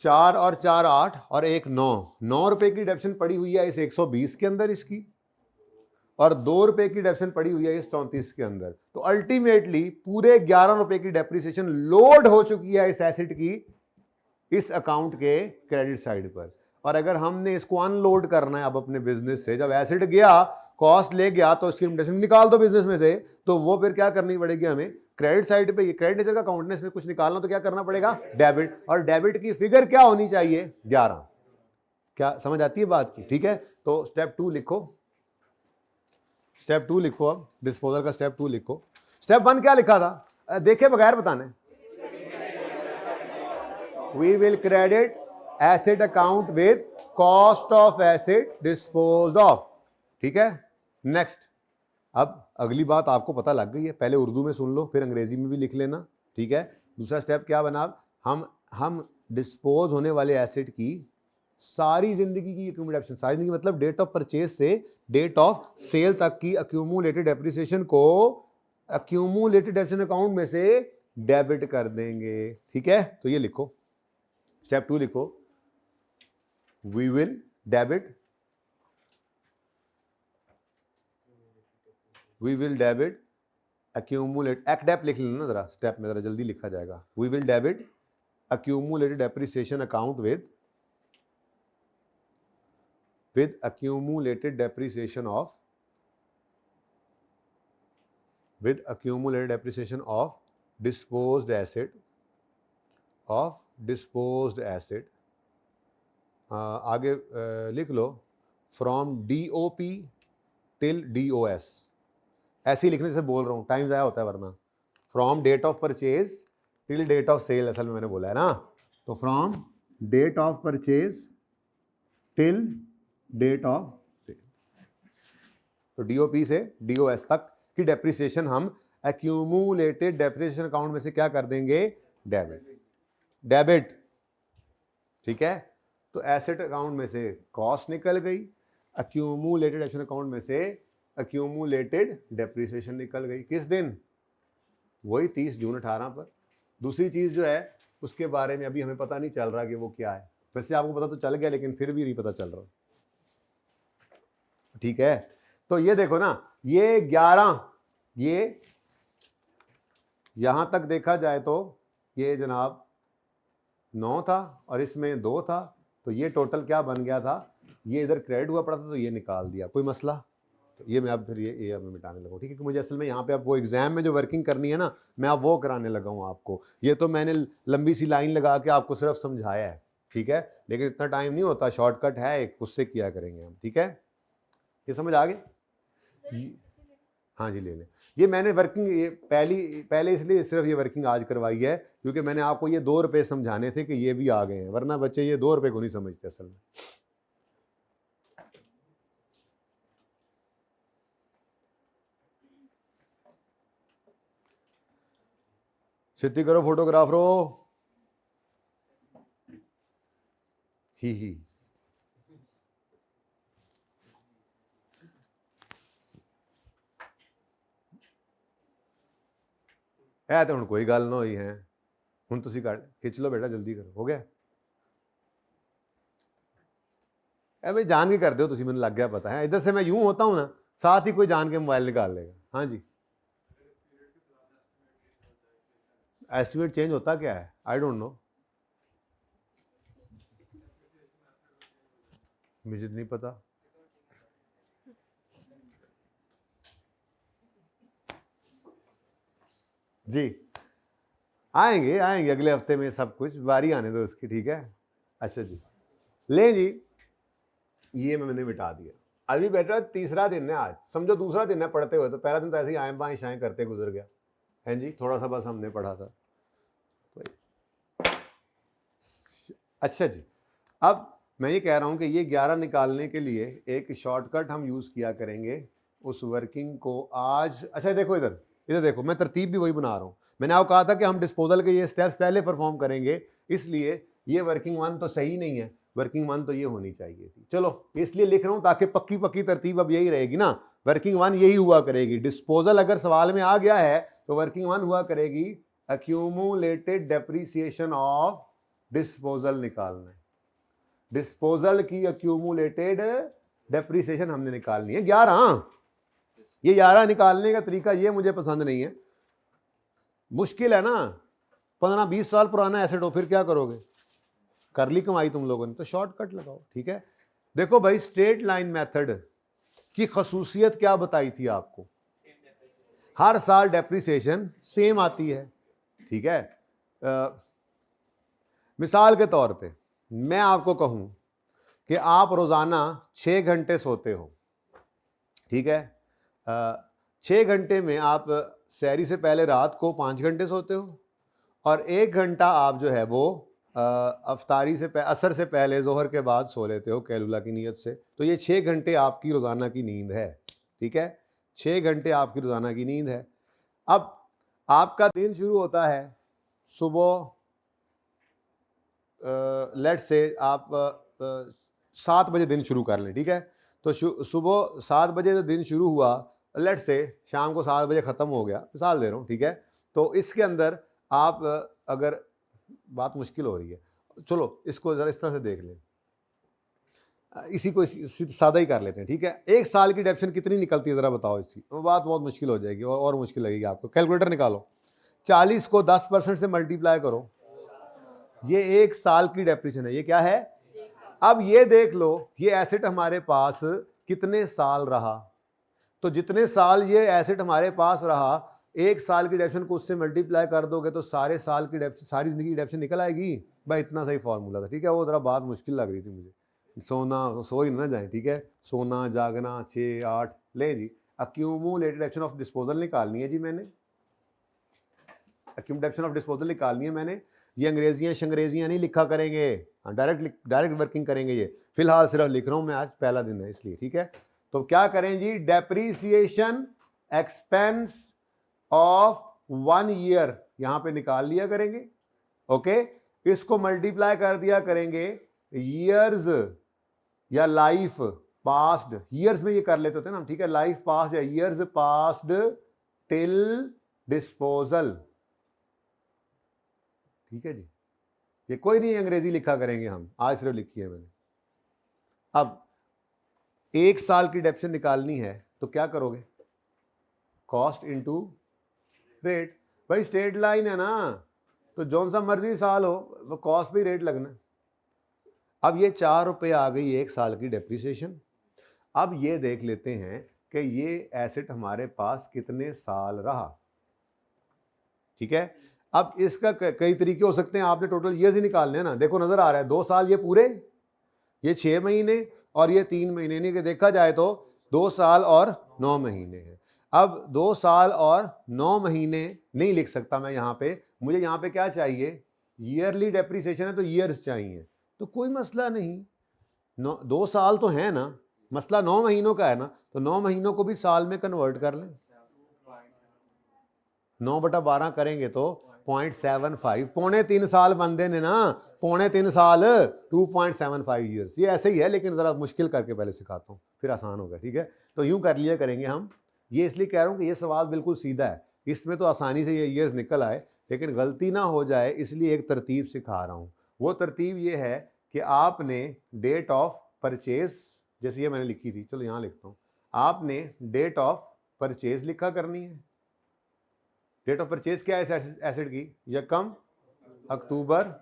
4 और 4 8 और 1 9 रुपए की डेप्रिसिएशन पड़ी हुई है इस 120 के अंदर इसकी, और 2 रुपए की डेप्रिसिएशन पड़ी हुई है इस 34 के अंदर। तो अल्टीमेटली पूरे 11 रुपए की डेप्रिसिएशन लोड हो चुकी है इस एसेट की इस अकाउंट के क्रेडिट साइड पर। और अगर हमने इसको अनलोड करना है अब अपने बिजनेस से, जब एसेट गया, कॉस्ट ले गया, तो इसकी डेप्रिसिएशन निकाल दो बिजनेस में से, तो वो फिर क्या करनी पड़ेगी हमें? क्रेडिट साइड पे ये क्रेडिट नेचर का अकाउंट है, इसमें कुछ निकालना तो क्या करना पड़ेगा, डेबिट, और डेबिट की फिगर क्या होनी चाहिए, 11। क्या समझ आती है बात की, ठीक है। तो स्टेप 2 लिखो, स्टेप 2 लिखो, अब डिस्पोजल का स्टेप 2 लिखो। स्टेप 1 क्या लिखा था, देखे बगैर बताने, we will credit asset account with cost of asset disposed of, ठीक है। नेक्स्ट, अब अगली बात आपको पता लग गई है, पहले उर्दू में सुन लो फिर अंग्रेजी में भी लिख लेना, ठीक है। दूसरा स्टेप क्या बना, हम डिस्पोज होने वाले एसेट की सारी जिंदगी की एक्यूमुलेशन, सारी जिंदगी मतलब डेट ऑफ परचेज से डेट ऑफ सेल तक की एक्यूमुलेटेड डेप्रिसिएशन को एक्यूमुलेटेड डेप्रिसिएशन अकाउंट में से डेबिट कर देंगे, ठीक है। तो ये लिखो, स्टेप 2 लिखो, we will debit, we will debit accumulate, एक्डेप लिख लेना ना जरा, स्टेप में जरा जल्दी लिखा जाएगा, we will debit accumulated depreciation account with accumulated depreciation of disposed asset आगे लिख लो फ्रॉम DOP टिल DOS, ऐसे ही लिखने से बोल रहा हूं, टाइम ज़ाया होता है वरना। From date of purchase till date of sale, असल में मैंने बोला है ना, तो from date of purchase till date of sale, तो DOP से DOS तक की डेप्रिसिएशन हम एक्यूमुलेटेड डेप्रिसिएशन अकाउंट में से क्या कर देंगे, डेबिट, ठीक है। तो एसेट अकाउंट में से कॉस्ट निकल गई, एक्यूमुलेटेड एसेट अकाउंट में से एक्यूमुलेटेड डेप्रिसिएशन निकल गई, किस दिन, वही 30 जून 18 पर। दूसरी चीज जो है उसके बारे में अभी हमें पता नहीं चल रहा कि वो क्या है, वैसे आपको पता तो चल गया लेकिन फिर भी नहीं पता चल रहा, ठीक है। तो ये देखो ना, ये 11, ये यहां तक देखा जाए तो ये जनाब 9 था और इसमें 2 था, तो ये टोटल क्या बन गया था, ये इधर क्रेडिट हुआ पड़ा था तो ये निकाल दिया, कोई मसला। तो ये मैं अब फिर ये अब मैं मिटाने लगा, ठीक है, कि मुझे असल में यहाँ पे अब वो एग्जाम में जो वर्किंग करनी है ना, मैं अब वो कराने लगा हूँ आपको। ये तो मैंने लंबी सी लाइन लगा के आपको सिर्फ समझाया है, ठीक है, लेकिन इतना टाइम नहीं होता, शॉर्टकट है एक, उससे किया करेंगे हम, ठीक है। ये समझ आ गई, हाँ जी ले लें। ये मैंने वर्किंग ये पहले इसलिए सिर्फ ये वर्किंग आज करवाई है क्योंकि मैंने आपको ये 2 रुपये समझाने थे कि ये भी आ गए हैं, वरना बच्चे ये 2 रुपये को नहीं समझते असल में। छुट्टी करो फोटोग्राफरो, ही है तो हूँ कोई गल ना हुई है, हूँ तुसी खिंच लो बेटा, जल्दी करो, हो गया। ए भाई जान के कर दो तुसी, मैंने लग गया पता है, इधर से मैं यूं होता हूँ ना, साथ ही कोई जान के मोबाइल निकाल लेगा। हाँ जी, एस्टिमेट चेंज होता क्या है, आई डोंट नो, मुझे नहीं पता। जी आएंगे अगले हफ्ते में, सब कुछ बारी आने दो उसकी, ठीक है। अच्छा जी, ले जी, ये मैंने मिटा दिया। अभी बेटा तीसरा दिन है आज, समझो दूसरा दिन है पढ़ते हुए, तो पहला दिन तो ऐसे ही आए बाएं शाएं करते गुजर गया है जी, थोड़ा सा बस हमने पढ़ा था। अच्छा जी, अब मैं ये कह रहा हूं कि ये 11 निकालने के लिए एक शॉर्टकट हम यूज किया करेंगे उस वर्किंग को आज। अच्छा देखो इधर देखो, मैं तरतीब भी वही बना रहा हूं, मैंने आपको कहा था कि हम डिस्पोजल के ये स्टेप्स पहले परफॉर्म करेंगे, इसलिए ये वर्किंग 1 तो सही नहीं है, वर्किंग 1 तो ये होनी चाहिए थी। चलो इसलिए लिख रहा हूं ताकि पक्की तरतीब अब यही रहेगी ना, वर्किंग 1 यही हुआ करेगी। डिस्पोजल अगर सवाल में आ गया है तो वर्किंग 1 हुआ करेगी एक्यूमुलेटेड डेप्रिसिएशन ऑफ डिस्पोजल निकालना है, डिस्पोजल की एक्यूमुलेटेड डेप्रिसिएशन हमने निकालनी है 11। ये 11 निकालने का तरीका ये मुझे पसंद नहीं है, मुश्किल है ना, 15-20 साल पुराना एसेट हो, फिर क्या करोगे, कर ली कमाई तुम लोगों ने, तो शॉर्टकट लगाओ, ठीक है। देखो भाई, स्ट्रेट लाइन मेथड की खसूसियत क्या बताई थी आपको, हर साल डेप्रिसिएशन सेम आती है, ठीक है। मिसाल के तौर पे मैं आपको कहूं कि आप रोजाना 6 घंटे सोते हो, ठीक है। 6 घंटे में आप सहरी से पहले रात को 5 घंटे सोते हो और 1 घंटा आप जो है वो अफ्तारी से असर से पहले जोहर के बाद सो लेते हो कैलुला की नीयत से। तो ये 6 घंटे आपकी रोजाना की नींद है, ठीक है। 6 घंटे आपकी रोजाना की नींद है। अब आपका दिन शुरू होता है सुबह, लेट से आप 7 बजे दिन शुरू कर लें, ठीक है। तो सुबह 7 बजे जो दिन शुरू हुआ, लेट से शाम को 7 बजे ख़त्म हो गया, मिसाल दे रहा हूँ, ठीक है। तो इसके अंदर आप अगर बात मुश्किल हो रही है, चलो इसको ज़रा इस तरह से देख लें, इसी को सादा ही कर लेते हैं, ठीक है। 1 साल की डेप्शन कितनी निकलती है ज़रा बताओ इसकी, तो बात बहुत मुश्किल हो जाएगी और मुश्किल लगेगी आपको। कैलकुलेटर निकालो, 40 को 10% से मल्टीप्लाई करो, ये 1 साल की डेप्रिसिएशन है। ये क्या है? अब ये देख लो ये एसेट हमारे पास कितने साल रहा, तो जितने साल ये एसेट हमारे पास रहा 1 साल की डेप्शन को उससे मल्टीप्लाई कर दोगे तो सारे साल की डेप्शन, सारी जिंदगी की डेप्शन निकल आएगी। भाई इतना सही फॉर्मूला था, ठीक है। वो जरा बात मुश्किल लग रही थी मुझे, सोना सो ही ना जाए, ठीक है। सोना जागना 6 8 ले जी। अक्यूमुलेटेड डेप्शन ऑफ डिस्पोजल निकालनी है जी मैंने, अक्यूमुलेटेड ऑफ डिस्पोजल निकालनी है मैंने। ये अंग्रेजियां शंग्रेजियां नहीं लिखा करेंगे, डायरेक्ट वर्किंग करेंगे। ये फिलहाल सिर्फ लिख रहा हूं मैं, आज पहला दिन है इसलिए, ठीक है। तो क्या करें जी, डेप्रीसिएशन एक्सपेंस ऑफ 1 ईयर यहां पे निकाल लिया करेंगे, ओके। इसको मल्टीप्लाई कर दिया करेंगे ईयर्स या लाइफ पास्ड, ईयर्स में ये कर लेते थे ना, ठीक है। लाइफ पास्ट या ईयर्स पास्ड टिल डिस्पोजल, ठीक है जी। ये कोई नहीं अंग्रेजी लिखा करेंगे हम, आज सिर्फ लिखी है मैंने। अब 1 साल की डेप्शन निकालनी है तो क्या करोगे, कॉस्ट इनटू रेट। भाई स्ट्रेट लाइन है ना, तो जौन सा मर्जी साल हो वो कॉस्ट भी रेट लगना। अब ये 4 रुपये आ गई 1 साल की डेप्रिसिएशन। अब ये देख लेते हैं कि ये एसेट हमारे पास कितने साल रहा, ठीक है। अब इसका कई तरीके हो सकते हैं, आपने टोटल ईयर्स ही निकालने हैं ना। देखो नजर आ रहा है 2 साल ये पूरे, ये 6 महीने और ये 3 महीने, नहीं कि देखा जाए तो 2 साल और 9 महीने हैं। अब 2 साल और 9 महीने नहीं लिख सकता मैं यहाँ पे, मुझे यहाँ पे क्या चाहिए, ईयरली डेप्रिसिएशन है तो ईयर्स चाहिए। तो कोई मसला नहीं, 2 साल तो है ना, मसला 9 महीनों का है ना, तो 9 महीनों को भी साल में कन्वर्ट कर लें। 9/12 करेंगे तो 0.75, 3.25 साल बंदे ने ना, 3.25 साल 2.75 ईयर्स। ये ऐसे ही है लेकिन ज़रा मुश्किल करके पहले सिखाता हूँ फिर आसान होगा, ठीक है। तो यूं कर लिया करेंगे हम। ये इसलिए कह रहा हूँ कि ये सवाल बिल्कुल सीधा है, इसमें तो आसानी से ये ईयर्स निकल आए, लेकिन गलती ना हो जाए इसलिए एक तरतीब सिखा रहा हूँ। वो तरतीब ये है कि आपने डेट ऑफ परचेज, जैसे ये मैंने लिखी थी, चलो यहाँ लिखता हूँ, आपने डेट ऑफ परचेज लिखा करनी है। डेट ऑफ परचेज क्या है एसेट की, 1 अक्टूबर,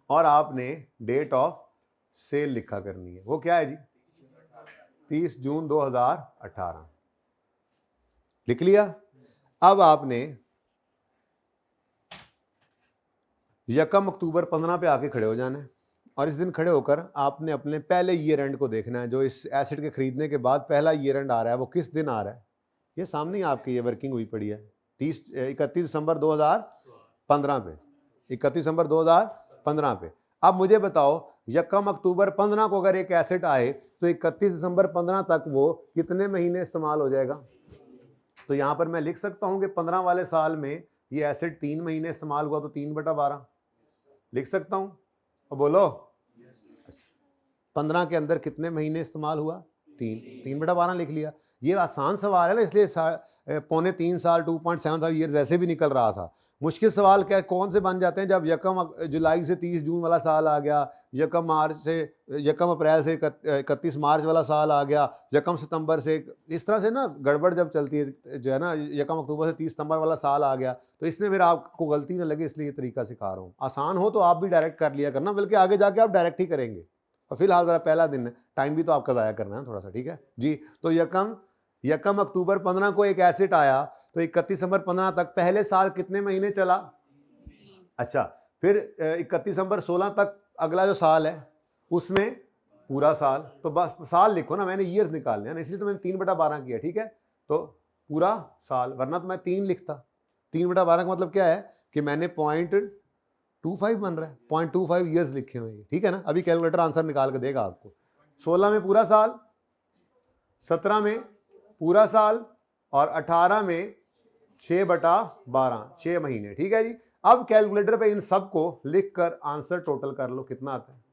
और आपने डेट ऑफ सेल लिखा करनी है, वो क्या है जी, 30 जून 2018। लिख लिया। अब आपने 1 अक्टूबर 15 पे आके खड़े हो जाना है और इस दिन खड़े होकर आपने अपने पहले ईयर एंड को देखना है। जो इस एसेट के खरीदने के बाद पहला ईयर एंड आ रहा है वो किस दिन आ रहा है, ये सामने ही आपकी ये वर्किंग हुई पड़ी है, 31 दिसंबर 2015 पे, 31 दिसंबर 2015 पे। अब मुझे बताओ 1 अक्टूबर 15 को अगर एक एसेट आए तो 31 दिसंबर 15 तक वो कितने महीने इस्तेमाल हो जाएगा। तो यहां पर मैं लिख सकता हूं कि 15 वाले साल में ये एसेट 3 महीने इस्तेमाल हुआ तो 3/12 लिख सकता हूं। और बोलो 15 के अंदर कितने महीने इस्तेमाल हुआ, 3/12 लिख लिया। ये आसान सवाल है ना, इसलिए 3.25 साल 2.75 ईयर्स वैसे भी निकल रहा था। मुश्किल सवाल क्या कौन से बन जाते हैं जब 1 जुलाई से 30 जून वाला साल आ गया, 1 अप्रैल से 31 मार्च वाला साल आ गया, 1 सितंबर से, इस तरह से ना गड़बड़ जब चलती है जो है ना, 1 अक्टूबर से 30 सितंबर वाला साल आ गया। तो इसमें फिर आपको गलती ना लगे इसलिए ये तरीका सिखा रहा हूँ। आसान हो तो आप भी डायरेक्ट कर लिया करना, बल्कि आगे जाके आप डायरेक्ट ही करेंगे। और फिलहाल ज़रा पहला दिन है, टाइम भी तो आपका ज़ाया करना है थोड़ा सा, ठीक है जी। तो यकम अक्टूबर 15 को एक एसेट आया तो 31 दिसंबर 15 तक पहले साल कितने महीने चला? अच्छा, फिर 31 दिसंबर 16 तक अगला जो साल है उसमें पूरा साल, तो बस साल लिखो ना, मैंने ईयर्स निकालने हैं ना, इसलिए तो मैंने 3/12 किया, ठीक है। तो पूरा साल, वरना तो मैं 3 लिखता। 3/12 का मतलब क्या है कि मैंने 0.25 बन रहा है, 0.25 ईयर्स लिखे हुए हैं, ठीक है ना। अभी कैलकुलेटर आंसर निकाल के देगा आपको। 16 में पूरा साल, 17 में पूरा साल और 18 में 6/12, 6 महीने, ठीक है जी। अब कैलकुलेटर पे इन सब को लिख कर आंसर टोटल कर लो, कितना आता है?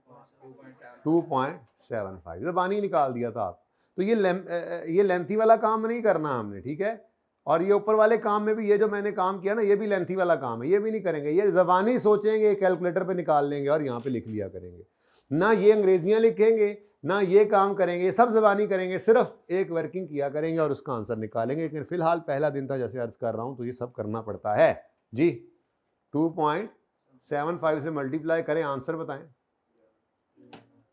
2.75। जबानी निकाल दिया था आप। तो ये लेंथी वाला काम नहीं करना हमने, ठीक है। और ये ऊपर वाले काम में भी, ये जो मैंने काम किया ना, ये भी लेंथी वाला काम है, ये भी नहीं करेंगे। ये जबानी सोचेंगे, कैलकुलेटर पे निकाल लेंगे और यहाँ पे लिख लिया करेंगे ना। ये अंग्रेजियां लिखेंगे ना, ये काम करेंगे, ये सब जबानी करेंगे, सिर्फ एक वर्किंग किया करेंगे और उसका आंसर निकालेंगे। लेकिन फिलहाल पहला दिन था, जैसे अर्ज कर रहा हूं, तो ये सब करना पड़ता है जी। 2.75 से मल्टीप्लाई करें, आंसर बताएं।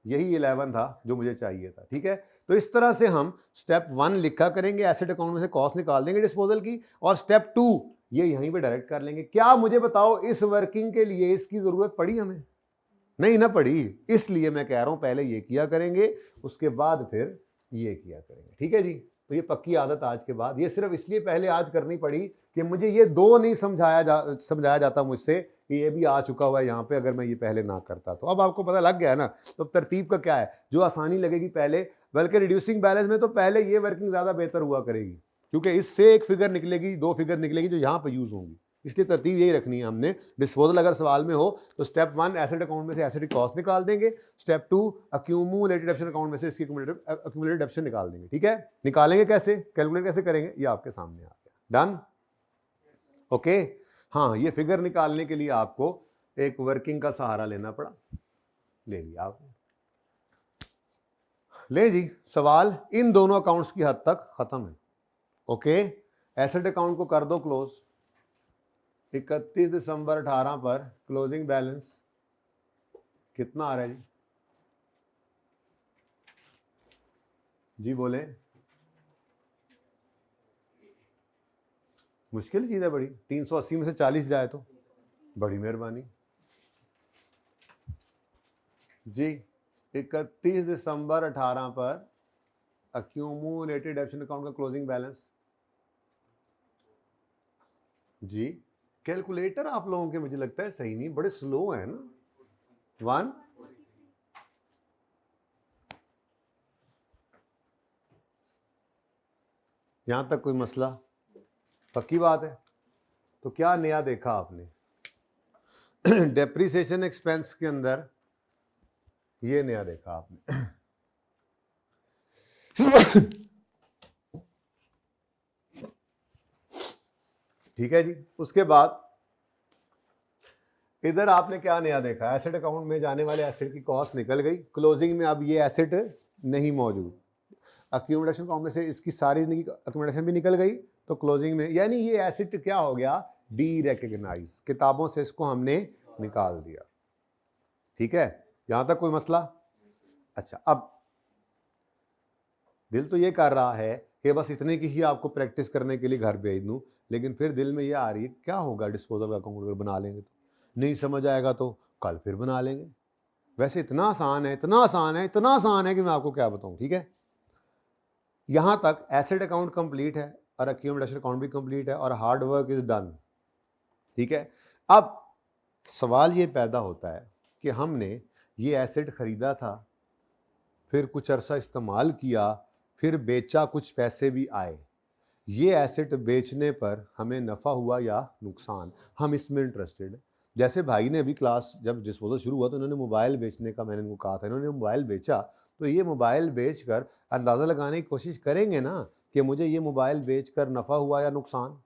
यही 11 था जो मुझे चाहिए था, ठीक है। तो इस तरह से हम स्टेप 1 लिखा करेंगे, एसेट अकाउंट में से कॉस्ट निकाल देंगे डिस्पोजल की, और स्टेप 2 ये यहीं पे डायरेक्ट कर लेंगे। क्या मुझे बताओ, इस वर्किंग के लिए इसकी जरूरत पड़ी हमें? नहीं ना पड़ी, इसलिए मैं कह रहा हूं पहले ये किया करेंगे, उसके बाद फिर ये किया करेंगे, ठीक है जी। तो ये पक्की आदत आज के बाद, ये सिर्फ इसलिए पहले आज करनी पड़ी कि मुझे ये दो नहीं समझाया जाता मुझसे कि ये भी आ चुका हुआ है यहाँ पे, अगर मैं ये पहले ना करता तो। अब आपको पता लग गया है ना। तो तरतीब का क्या है, जो आसानी लगेगी पहले, बल्कि रिड्यूसिंग बैलेंस में तो पहले ये वर्किंग ज्यादा बेहतर हुआ करेगी, क्योंकि इससे एक फिगर निकलेगी, 2 फिगर निकलेगी जो यहाँ पे यूज होंगी। इसलिए तरतीब यही रखनी है हमने। डिस्पोजल अगर सवाल में हो तो स्टेप 1 एसेट अकाउंट में से एसेट की कॉस्ट निकाल देंगे, स्टेप 2 अक्यूमुलेटेड डेप्शन अकाउंट में से इसकी अक्यूमुलेटेड डेप्शन निकाल देंगे, ठीक है। निकालेंगे कैसे, कैलकुलेट कैसे करेंगे, ये आपके सामने आ गया। Done, okay. हाँ, ये फिगर निकालने के लिए आपको एक वर्किंग का सहारा लेना पड़ा, ले लिया आपने। ले जी, सवाल इन दोनों अकाउंट्स की हद तक खत्म है, ओके। एसेट अकाउंट को कर दो क्लोज। 31 दिसंबर 18 पर क्लोजिंग बैलेंस कितना आ रहा है जी? जी बोले। मुश्किल चीज है बड़ी, 380 में से 40 जाए तो बड़ी मेहरबानी जी। 31 दिसंबर 18 पर अक्यूमुलेटेड डेप्शन अकाउंट का क्लोजिंग बैलेंस जी। कैलकुलेटर आप लोगों के मुझे लगता है सही नहीं, बड़े स्लो है ना। 1 यहां तक कोई मसला? पक्की बात है। तो क्या नया देखा आपने? डेप्रिसिएशन एक्सपेंस के अंदर ये नया देखा आपने। ठीक है जी। उसके बाद इधर आपने क्या नया देखा? एसेट अकाउंट में जाने वाले एसेट की कॉस्ट निकल गई, क्लोजिंग में अब ये एसेट नहीं मौजूद। अक्यूमुलेशन अकाउंट में से इसकी सारी अक्यूमुलेशन भी निकल गई, तो क्लोजिंग में यानी ये एसेट क्या हो गया? डी रिकॉग्नाइज, किताबों से इसको हमने निकाल दिया, ठीक है। यहां तक कोई मसला? अच्छा, अब दिल तो ये कर रहा है कि बस इतने की ही आपको प्रैक्टिस करने के लिए घर भेज दूं, लेकिन फिर दिल में ये आ रही है क्या होगा डिस्पोजल अकाउंट अगर बना लेंगे तो, नहीं समझ आएगा तो कल फिर बना लेंगे। वैसे इतना आसान है, इतना आसान है, इतना आसान है कि मैं आपको क्या बताऊं, ठीक है। यहां तक एसेट अकाउंट कंप्लीट है और अक्यूमुलेशन अकाउंट भी कंप्लीट है और हार्ड वर्क इज डन, ठीक है। अब सवाल ये पैदा होता है कि हमने ये एसेट खरीदा था, फिर कुछ अरसा इस्तेमाल किया, फिर बेचा, कुछ पैसे भी आए, ये एसेट बेचने पर हमें नफ़ा हुआ या नुकसान, हम इसमें इंटरेस्टेड हैं। जैसे भाई ने अभी क्लास जब डिस्पोजल शुरू हुआ तो उन्होंने मोबाइल बेचने का मैंने उनको कहा था, इन्होंने मोबाइल बेचा, तो ये मोबाइल बेचकर अंदाज़ा लगाने की कोशिश करेंगे ना कि मुझे ये मोबाइल बेचकर नफ़ा हुआ या नुकसान,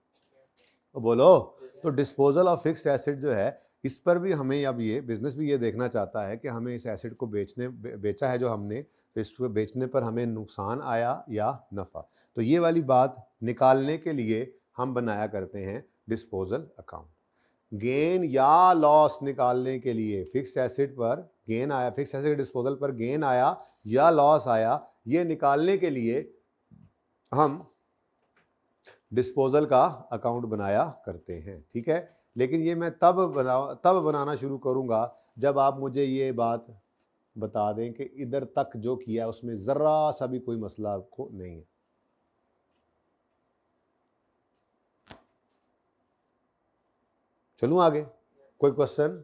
तो बोलो। तो डिस्पोजल ऑफ फिक्स्ड एसेट जो है, इस पर भी हमें अब ये बिजनेस भी ये देखना चाहता है कि हमें इस एसेट को बेचा है जो हमने, तो इसको बेचने पर हमें नुकसान आया या नफ़ा। तो ये वाली बात निकालने के लिए हम बनाया करते हैं डिस्पोजल अकाउंट। गेन या लॉस निकालने के लिए फिक्स्ड एसेट पर गेन आया, फिक्स्ड एसेट डिस्पोजल पर गेन आया या लॉस आया, ये निकालने के लिए हम डिस्पोजल का अकाउंट बनाया करते हैं, ठीक है। लेकिन ये मैं तब बनाना शुरू करूंगा जब आप मुझे ये बात बता दें कि इधर तक जो किया उसमें जरा सा भी कोई मसला आपको नहीं है। चलूं आगे, कोई क्वेश्चन,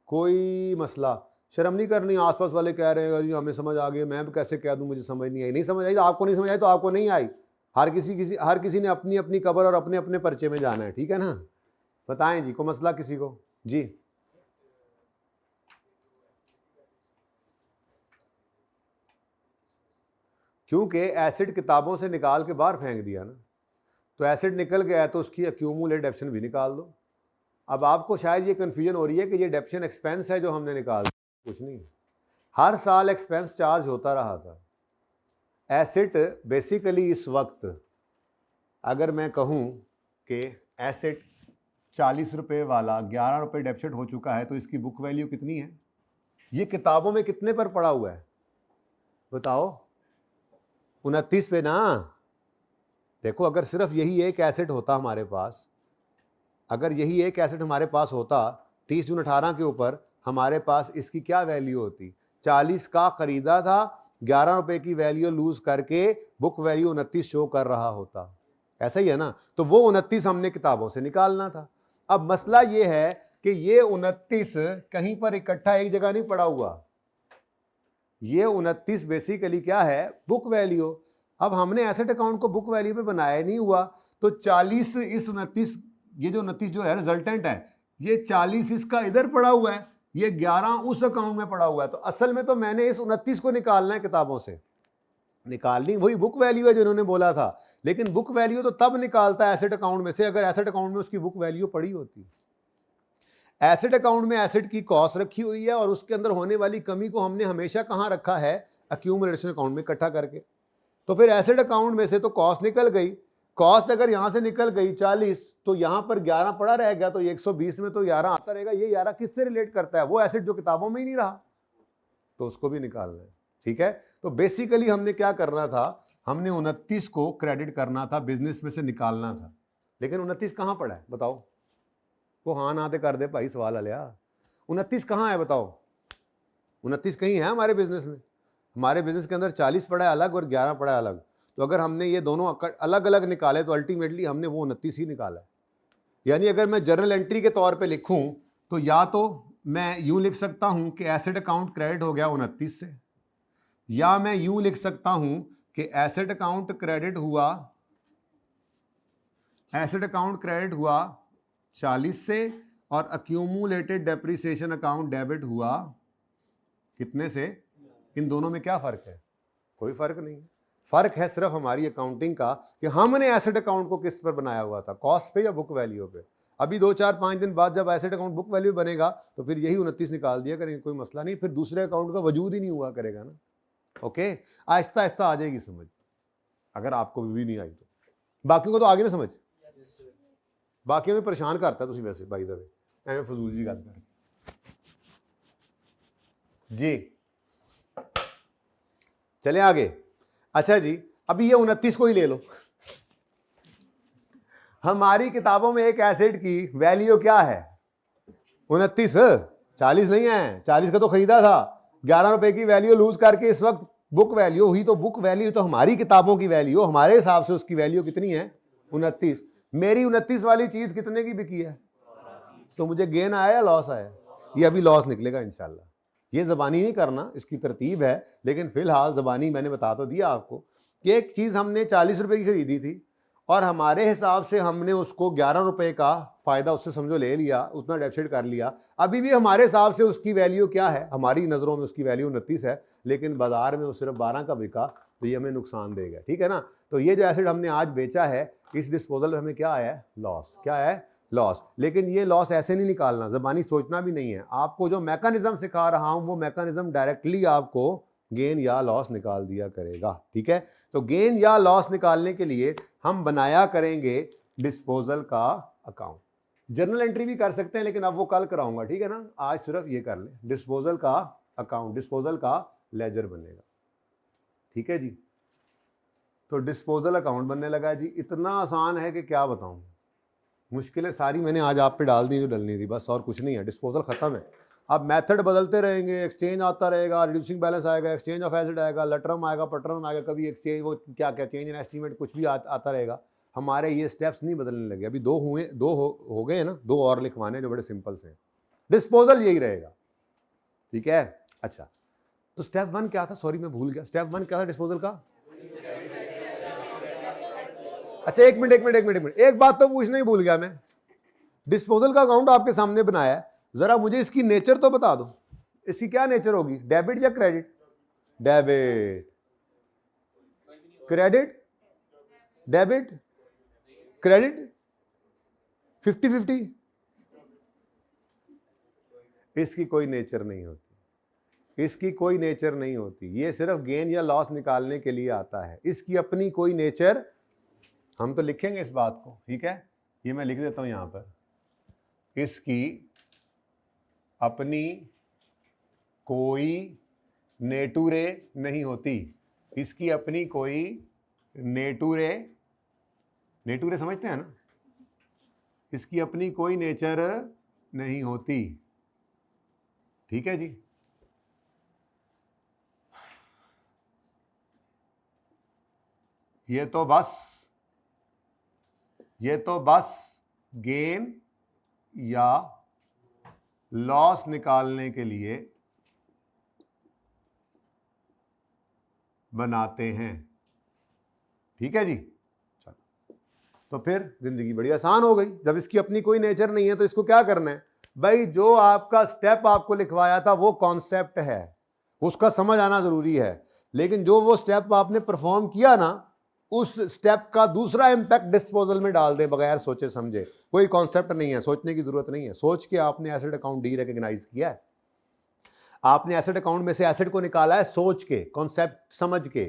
कोई मसला? शर्म नहीं करनी, आसपास वाले कह रहे हैं जी हमें समझ आ गई, मैं कैसे कह दूं मुझे समझ नहीं आई। नहीं समझ आई तो आपको नहीं समझ आई तो आपको नहीं आई। हर किसी ने अपनी अपनी कब्र और अपने अपने पर्चे में जाना है, ठीक है ना। बताएं जी, को मसला किसी को? जी क्योंकि एसिड किताबों से निकाल के बाहर फेंक दिया ना, तो एसिड निकल गया तो उसकी एक्यूमुलेट डेप्शन भी निकाल दो। अब आपको शायद ये कंफ्यूजन हो रही है कि ये डेप्शन एक्सपेंस है जो हमने निकाल दिया, कुछ नहीं। हर साल एक्सपेंस चार्ज होता रहा था। एसिड बेसिकली इस वक्त अगर मैं कहूं कि एसिड 40 रुपये वाला 11 रुपये डेप्शन हो चुका है तो इसकी बुक वैल्यू कितनी है? ये किताबों में कितने पर पड़ा हुआ है बताओ? 29 पे ना। देखो अगर सिर्फ यही एक एसिड होता हमारे पास, अगर यही एक एसिड हमारे पास होता 30 जून 18 के ऊपर, हमारे पास इसकी क्या वैल्यू होती? 40 का खरीदा था, 11 रुपए की वैल्यू लूज करके बुक वैल्यू 29 शो कर रहा होता। ऐसा ही है ना। तो वो 29 हमने किताबों से निकालना था। अब मसला ये है कि ये 29 कहीं पर इकट्ठा एक जगह नहीं पड़ा हुआ। ये 29 बेसिकली क्या है? Book value. अब हमने एसेट अकाउंट को बुक वैल्यू पे बनाया नहीं हुआ, तो 40 इस 29, ये जो 29 जो है रिजल्टेंट है, ये 40 इसका इधर पड़ा हुआ है, ये 11 उस अकाउंट में पड़ा हुआ है। तो असल में तो मैंने इस 29 को निकालना है किताबों से। निकालनी वही बुक वैल्यू है जिन्होंने बोला था, लेकिन बुक वैल्यू तो तब निकालता है एसेट अकाउंट में से अगर एसेट अकाउंट में उसकी बुक वैल्यू पड़ी होती। एसेट अकाउंट में एसेट की कॉस्ट रखी हुई है और उसके अंदर होने वाली कमी को हमने हमेशा कहां रखा है? एक्यूमुलेशन अकाउंट में इकट्ठा करके। तो फिर एसेट अकाउंट में से तो कॉस्ट निकल गई। कॉस्ट अगर यहां से निकल गई 40, तो यहां पर 11 पड़ा रह गया, तो 120 में तो 11 आता रहेगा। ये 11 किससे रिलेट करता है? वो एसेट जो किताबों में ही नहीं रहा, तो उसको भी निकालना है, ठीक है। तो बेसिकली हमने क्या करना था? हमने 29 को क्रेडिट करना था, बिजनेस में से निकालना था। लेकिन 29 कहां पड़ा है बताओ? वो हाँ ना कर दे भाई, सवाल आ लिया। 29 कहाँ है बताओ? 29 कहीं है हमारे बिजनेस में? हमारे बिजनेस के अंदर 40 पड़ा है अलग और 11 पड़ा है अलग। तो अगर हमने ये दोनों अलग अलग निकाले तो अल्टीमेटली हमने वो 29 ही निकाला है। यानी अगर मैं जर्नल एंट्री के तौर पे लिखूं तो या तो मैं यूं लिख सकता हूं कि एसेट अकाउंट क्रेडिट हो गया 29 से, या मैं यूं लिख सकता हूं कि एसेट अकाउंट क्रेडिट हुआ 40 से और अक्यूमुलेटेड डेप्रिसिएशन अकाउंट डेबिट हुआ कितने से? इन दोनों में क्या फर्क है? कोई फर्क नहीं है। फर्क है सिर्फ हमारी अकाउंटिंग का कि हमने एसेट अकाउंट को किस पर बनाया हुआ था, कॉस्ट पे या बुक वैल्यू पे। अभी 2-4-5 दिन बाद जब एसेट अकाउंट बुक वैल्यू बनेगा तो फिर यही 29 निकाल दिया करेंगे, कोई मसला नहीं। फिर दूसरे अकाउंट का वजूद ही नहीं हुआ करेगा ना। ओके, आहिस्ता आहिस्ता आ जाएगी समझ, अगर आपको भी नहीं आई तो। बाकियों को तो आगे ना समझ, बाकी में परेशान करता है तुम वैसे बाई द वे, एवं फजूल जी गल कर जी। चले आगे। अच्छा जी, अभी ये 29 को ही ले लो। हमारी किताबों में एक एसेट की वैल्यू क्या है? 29, 40 नहीं है। 40 का तो खरीदा था, 11 रुपए की वैल्यू लूज करके इस वक्त बुक वैल्यू हुई। तो बुक वैल्यू तो हमारी किताबों की वैल्यू, हमारे हिसाब से उसकी वैल्यू कितनी है? 29। मेरी 29 वाली चीज कितने की बिकी है? तो मुझे गेन आया या लॉस आया? ये अभी लॉस निकलेगा इंशाल्लाह। ये ज़बानी नहीं करना, इसकी तरतीब है, लेकिन फिलहाल ज़बानी मैंने बता तो दिया आपको कि एक चीज़ हमने 40 रुपए की खरीदी थी और हमारे हिसाब से हमने उसको 11 रुपए का फ़ायदा उससे समझो ले लिया, उतना डेबिट कर लिया। अभी भी हमारे हिसाब से उसकी वैल्यू क्या है? हमारी नज़रों में उसकी वैल्यू 29 है, लेकिन बाजार में वो सिर्फ 12 का बिका, तो ये हमें नुकसान देगा, ठीक है ना। तो ये जो एसेट हमने आज बेचा है, इस डिस्पोजल में हमें क्या आया है? लॉस। क्या है? लॉस। लेकिन ये लॉस ऐसे नहीं निकालना, ज़बानी सोचना भी नहीं है। आपको जो मैकेनिज्म सिखा रहा हूं वो मैकेनिज्म डायरेक्टली आपको गेन या लॉस निकाल दिया करेगा, ठीक है। तो गेन या लॉस निकालने के लिए हम बनाया करेंगे डिस्पोजल का अकाउंट। जर्नल एंट्री भी कर सकते हैं, लेकिन अब वो कल कराऊंगा, ठीक है ना। आज सिर्फ ये कर ले, डिस्पोजल का अकाउंट, डिस्पोजल का लेजर बनेगा, ठीक है जी। तो डिस्पोजल अकाउंट बनने लगा जी। इतना आसान है कि क्या बताऊं, मुश्किलें सारी मैंने आज आप पे डाल दी जो डलनी थी, बस और कुछ नहीं है। डिस्पोजल खत्म है। अब मेथड बदलते रहेंगे, एक्सचेंज आता रहेगा, रिड्यूसिंग बैलेंस आएगा, एक्सचेंज ऑफ एसेट आएगा, लटरम आएगा, पटरम आएगा, कभी एक्सचेंज वो क्या क्या चेंज इन एस्टीमेट कुछ भी आता रहेगा। हमारे ये स्टेप्स नहीं बदलने लगे। अभी दो हुए, दो हो गए ना, दो और लिखवाने जो बड़े सिंपल से। डिस्पोजल यही रहेगा, ठीक है। अच्छा, तो स्टेप 1 क्या था? सॉरी मैं भूल गया, स्टेप 1 क्या था डिस्पोजल का? अच्छा एक मिनट, एक बात तो पूछना ही भूल गया मैं। डिस्पोजल का अकाउंट आपके सामने बनाया है, जरा मुझे इसकी नेचर तो बता दो। इसकी क्या नेचर होगी, डेबिट या credit? Debit. Credit, debit, credit, 50-50। इसकी कोई नेचर नहीं होती, इसकी कोई नेचर नहीं होती। ये सिर्फ गेन या लॉस निकालने के लिए आता है। इसकी अपनी कोई नेचर, हम तो लिखेंगे इस बात को, ठीक है, ये मैं लिख देता हूं यहां पर। इसकी अपनी कोई नेटुरे नहीं होती। इसकी अपनी कोई नेटुरे, नेटुरे समझते हैं ना? इसकी अपनी कोई नेचर नहीं होती, ठीक है जी। ये तो बस गेन या लॉस निकालने के लिए बनाते हैं, ठीक है जी। चलो, तो फिर जिंदगी बड़ी आसान हो गई। जब इसकी अपनी कोई नेचर नहीं है तो इसको क्या करना है भाई? जो आपका स्टेप आपको लिखवाया था वो कॉन्सेप्ट है, उसका समझ आना जरूरी है। लेकिन जो वो स्टेप आपने परफॉर्म किया ना, उस स्टेप का दूसरा इंपैक्ट डिस्पोजल में डाल दे बगैर सोचे समझे। कोई कॉन्सेप्ट नहीं है, सोचने की जरूरत नहीं है। सोच के आपने एसेट अकाउंट डी रिकॉग्नाइज किया है, आपने एसेट अकाउंट में से एसेट को निकाला है सोच के, कॉन्सेप्ट समझ के।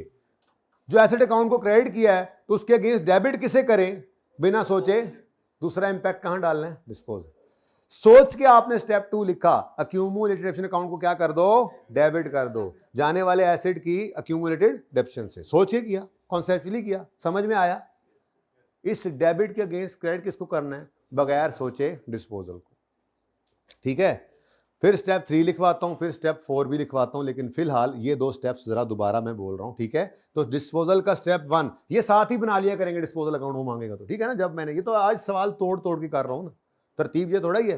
जो एसेट अकाउंट को क्रेडिट किया है तो उसके अगेंस्ट डेबिट किसे करें बिना सोचे? दूसरा इंपैक्ट कहां डालना है? डिस्पोजल। सोच के आपने स्टेप 2 लिखा, अक्यूमुलेटेड डेप्शन अकाउंट को क्या कर दो? डेबिट कर दो, जाने वाले एसेट की अक्यूमुलेटेड डेप्शन से। सोच के किया, कॉन्सेप्चुअली किया, समझ में आया। इस डेबिट के अगेंस्ट क्रेडिट किसको करना है? बगैर सोचे डिस्पोजल को, ठीक है। फिर स्टेप 3 लिखवाता हूं, फिर स्टेप 4 भी लिखवाता हूं, लेकिन फिलहाल ये दो स्टेप्स जरा दोबारा मैं बोल रहा हूं, ठीक है। तो डिस्पोजल का स्टेप 1 ये साथ ही बना लिया करेंगे, डिस्पोजल अकाउंट वो मांगेगा तो, ठीक है ना। जब मैंने ये तो आज सवाल तोड़ तोड़ के कर रहा हूं ना, तरतीब ये थोड़ा ही है।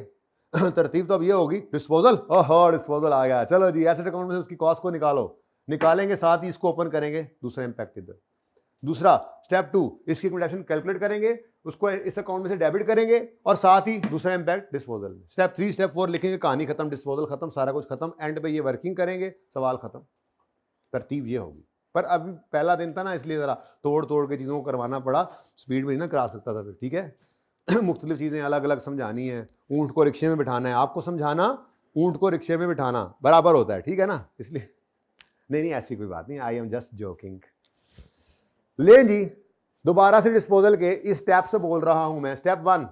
तरतीब तो अब ये होगी, डिस्पोजल, ओहो डिस्पोजल आ गया, चलो जी एसेट अकाउंट में से उसकी कॉस्ट को निकालो, निकालेंगे, साथ ही इसको ओपन करेंगे, दूसरा इंपैक्ट इधर। दूसरा स्टेप 2, इसकी एक्यूमुलेशन कैलकुलेट करेंगे, उसको इस अकाउंट में से डेबिट करेंगे, और साथ ही दूसरा इंपैक्ट डिस्पोजल में। स्टेप 3 स्टेप 4 लिखेंगे, कहानी खत्म, डिस्पोजल खत्म, सारा कुछ खत्म, एंड पे ये वर्किंग करेंगे, सवाल खत्म। तरतीब ये होगी। पर अभी पहला दिन था ना, इसलिए जरा तोड़ तोड़ के चीजों को करवाना पड़ा, स्पीड में नहीं ना करा सकता था फिर, ठीक है। मुख्तलिफ चीजें अलग अलग समझानी है। ऊंट को रिक्शे में बिठाना है, आपको समझाना, ऊंट को रिक्शे में बिठाना बराबर होता है, ठीक है ना, इसलिए नहीं ऐसी कोई बात नहीं, आई एम जस्ट जोकिंग। ले जी, दोबारा से डिस्पोजल के इस स्टेप से बोल रहा हूं मैं। Step 1,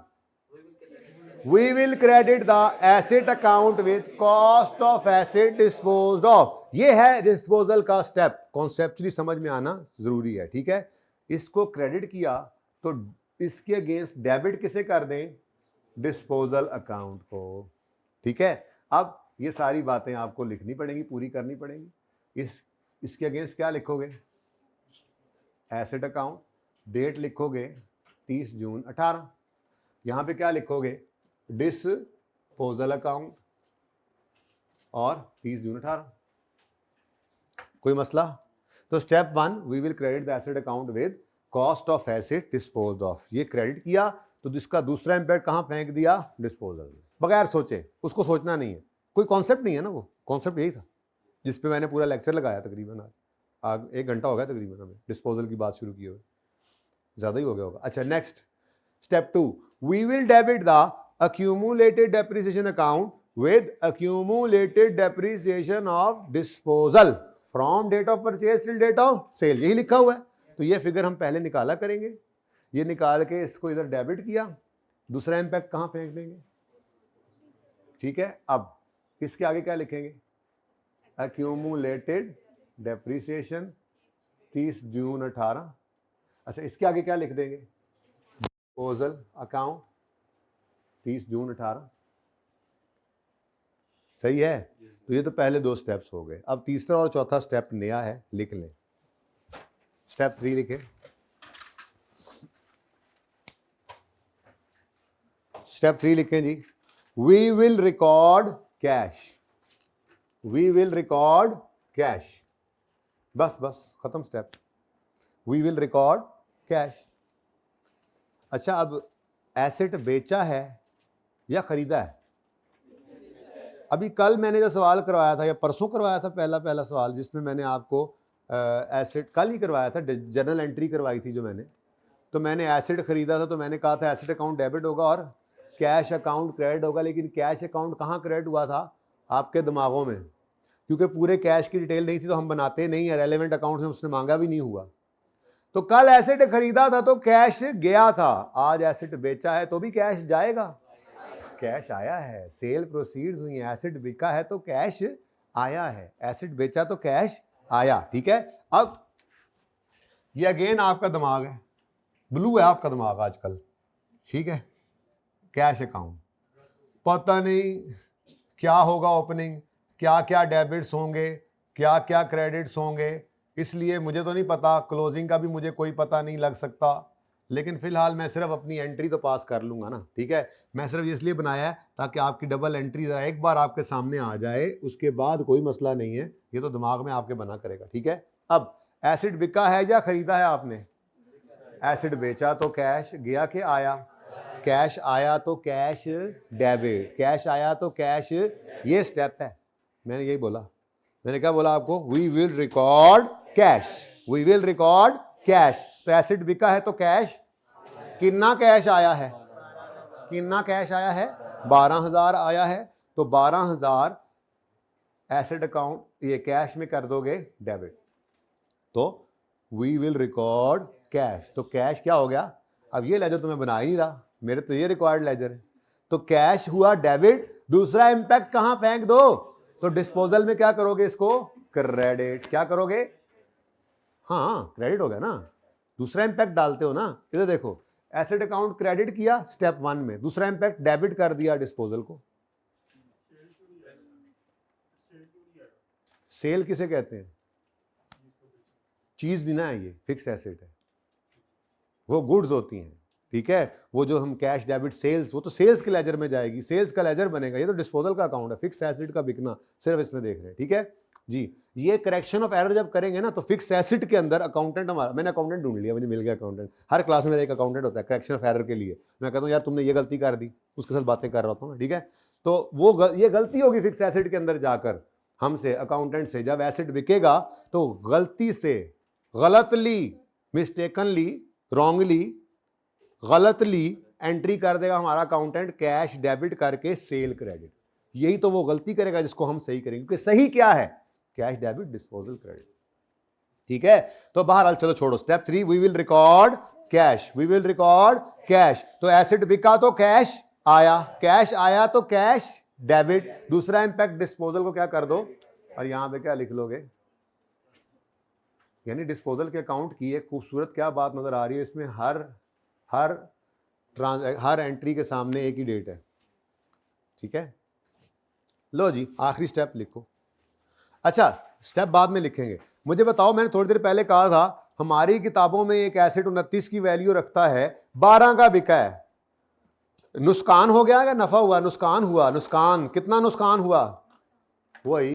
we will credit the asset account with cost of asset disposed of. ये है डिस्पोजल का स्टेप, कॉन्सेप्चुअली समझ में आना जरूरी है, ठीक है। इसको क्रेडिट किया तो इसके अगेंस्ट डेबिट किसे कर दें? डिस्पोजल अकाउंट को, ठीक है। अब ये सारी बातें आपको लिखनी पड़ेंगी, पूरी करनी पड़ेंगी। इसके अगेंस्ट क्या लिखोगे? एसेट अकाउंट, डेट लिखोगे 30 जून 18। यहां पे क्या लिखोगे? डिस्पोजल अकाउंट और 30 जून 18। कोई मसला? तो step 1, we will credit the asset account with cost of asset disposed of. ये क्रेडिट किया तो जिसका दूसरा इंपैक्ट कहां फेंक दिया? डिस्पोजल में, बगैर सोचे। उसको सोचना नहीं है, कोई कॉन्सेप्ट नहीं है ना, वो कॉन्सेप्ट यही था जिसपे मैंने पूरा लेक्चर लगाया तकरीबन। आज 1 घंटा हो गया तकरीबन हमें डिस्पोजल की बात शुरू की हुई, ज्यादा ही हो गया होगा। अच्छा next step 2, we will debit the accumulated depreciation account with accumulated depreciation of disposal from date of purchase till date of sale। यही लिखा हुआ है, तो ये फिगर हम पहले निकाला करेंगे। ये निकाल के इसको इधर डेबिट किया, दूसरा इंपैक्ट कहां फेंक देंगे? ठीक है। अब इसके आगे क्या लिखेंगे? accumulated depreciation 30 जून 18 अच्छा, इसके आगे क्या लिख देंगे? डिस्पोजल अकाउंट 30 जून 18। सही है? तो ये तो पहले 2 स्टेप्स हो गए। अब तीसरा और चौथा स्टेप नया है, लिख लें। स्टेप 3 लिखे। स्टेप 3 लिखें जी। We will record cash. We will record cash. बस बस खत्म step. We will record cash. अच्छा, अब एसेट बेचा है या खरीदा है? अभी कल मैंने जो सवाल करवाया था या परसों करवाया था, पहला सवाल जिसमें मैंने आपको एसेट, कल ही करवाया था, जर्नल एंट्री करवाई थी जो मैंने, तो मैंने एसेट खरीदा था, तो मैंने कहा था एसेट अकाउंट डेबिट होगा और कैश अकाउंट क्रेडिट होगा। लेकिन कैश अकाउंट कहाँ क्रेडिट हुआ था आपके दिमागों में? क्योंकि पूरे कैश की डिटेल नहीं थी तो हम बनाते नहीं है, रेलेवेंट अकाउंट से उसने मांगा भी नहीं हुआ। तो कल एसेट खरीदा था तो कैश गया था, आज एसेट बेचा है तो भी कैश जाएगा। कैश आया है, सेल प्रोसीड्स हुई है, एसेट बिका है तो कैश आया है, एसेट बेचा तो कैश आया। ठीक है, अब ये अगेन आपका दिमाग है, ब्लू है आपका दिमाग आजकल। ठीक है, कैश अकाउंट पता नहीं क्या होगा ओपनिंग, क्या क्या डेबिट्स होंगे, क्या क्या क्रेडिट्स होंगे, इसलिए मुझे तो नहीं पता, क्लोजिंग का भी मुझे कोई पता नहीं लग सकता। लेकिन फिलहाल मैं सिर्फ अपनी एंट्री तो पास कर लूंगा ना। ठीक है, मैं सिर्फ इसलिए बनाया है ताकि आपकी डबल एंट्री जरा एक बार आपके सामने आ जाए, उसके बाद कोई मसला नहीं है, ये तो दिमाग में आपके बना करेगा। ठीक है, अब एसिड बिका है या खरीदा है आपने? एसिड बेचा तो कैश गया कि आया? कैश आया तो कैश डेबिट, कैश आया तो कैश, ये स्टेप है। मैंने यही बोला, मैंने क्या बोला आपको? We will record cash, we will record cash. तो एसिड बिका है तो कैश, कितना कैश आया है? कितना कैश आया है? 12,000 आया है। तो 12,000 एसिड अकाउंट ये कैश में कर दोगे डेबिट, तो वी विल रिकॉर्ड कैश। तो कैश क्या हो गया? अब ये लेजर तो मैं बना ही नहीं रहा, मेरे तो ये रिक्वायर्ड लेजर है, तो कैश हुआ डेबिट। दूसरा इंपैक्ट कहां फेंक दो? तो डिस्पोजल में क्या करोगे? इसको क्रेडिट। क्या करोगे? हाँ, क्रेडिट हो गया ना, दूसरा इंपैक्ट डालते हो ना। इधर देखो, एसेट अकाउंट क्रेडिट किया स्टेप 1 में, दूसरा इंपैक्ट डेबिट कर दिया डिस्पोजल को। सेल किसे कहते हैं? चीज भी ना है, ये फिक्स एसेट है, वो गुड्स होती हैं। ठीक है, वो जो हम कैश डेबिट सेल्स, वो तो सेल्स के लेजर में जाएगी, सेल्स का लेजर बनेगा। ये तो डिस्पोजल का अकाउंट है, फिक्स एसेट का बिकना सिर्फ इसमें देख रहे हैं। ठीक है जी, ये करेक्शन ऑफ एरर जब करेंगे ना, तो फिक्स एसेट के अंदर अकाउंटेंट हमारा, मैंने अकाउंटेंट ढूंढ लिया, मुझे मिल गया अकाउंटेंट। हर क्लास में मेरा एक अकाउंटेंट होता है करेक्शन ऑफ एरर के लिए। मैं कहता हूँ यार तुमने ये गलती कर दी, उसके साथ बातें कर रहा हूँ। ठीक है, तो वो ये गलती होगी फिक्स एसेट के अंदर जाकर हमसे, अकाउंटेंट से। जब एसेट बिकेगा तो गलती से, गलतली, मिस्टेकनली, रॉन्गली, गलतली एंट्री कर देगा हमारा अकाउंटेंट कैश डेबिट करके सेल क्रेडिट। यही तो वो गलती करेगा जिसको हम सही करेंगे, क्योंकि सही क्या है? Cash debit disposal credit. ठीक है, तो बहरहाल चलो छोड़ो। Step 3, we will record cash, we will record cash. तो एसेट बिका तो कैश आया, कैश आया तो कैश डेबिट, दूसरा इंपैक्ट डिस्पोजल को क्या कर दो, और यहां पे क्या लिख लोगे? यानी डिस्पोजल के अकाउंट की एक खूबसूरत क्या बात नजर आ रही है इसमें, हर एंट्री के सामने एक ही डेट है। ठीक है, लो जी आखिरी स्टेप लिखो। अच्छा, स्टेप बाद में लिखेंगे। मुझे बताओ, मैंने थोड़ी देर पहले कहा था हमारी किताबों में एक एसेट 29 की वैल्यू रखता है, 12 का बिका है, नुकसान हो गया या नफा हुआ? नुकसान हुआ। नुकसान कितना? नुकसान हुआ वही,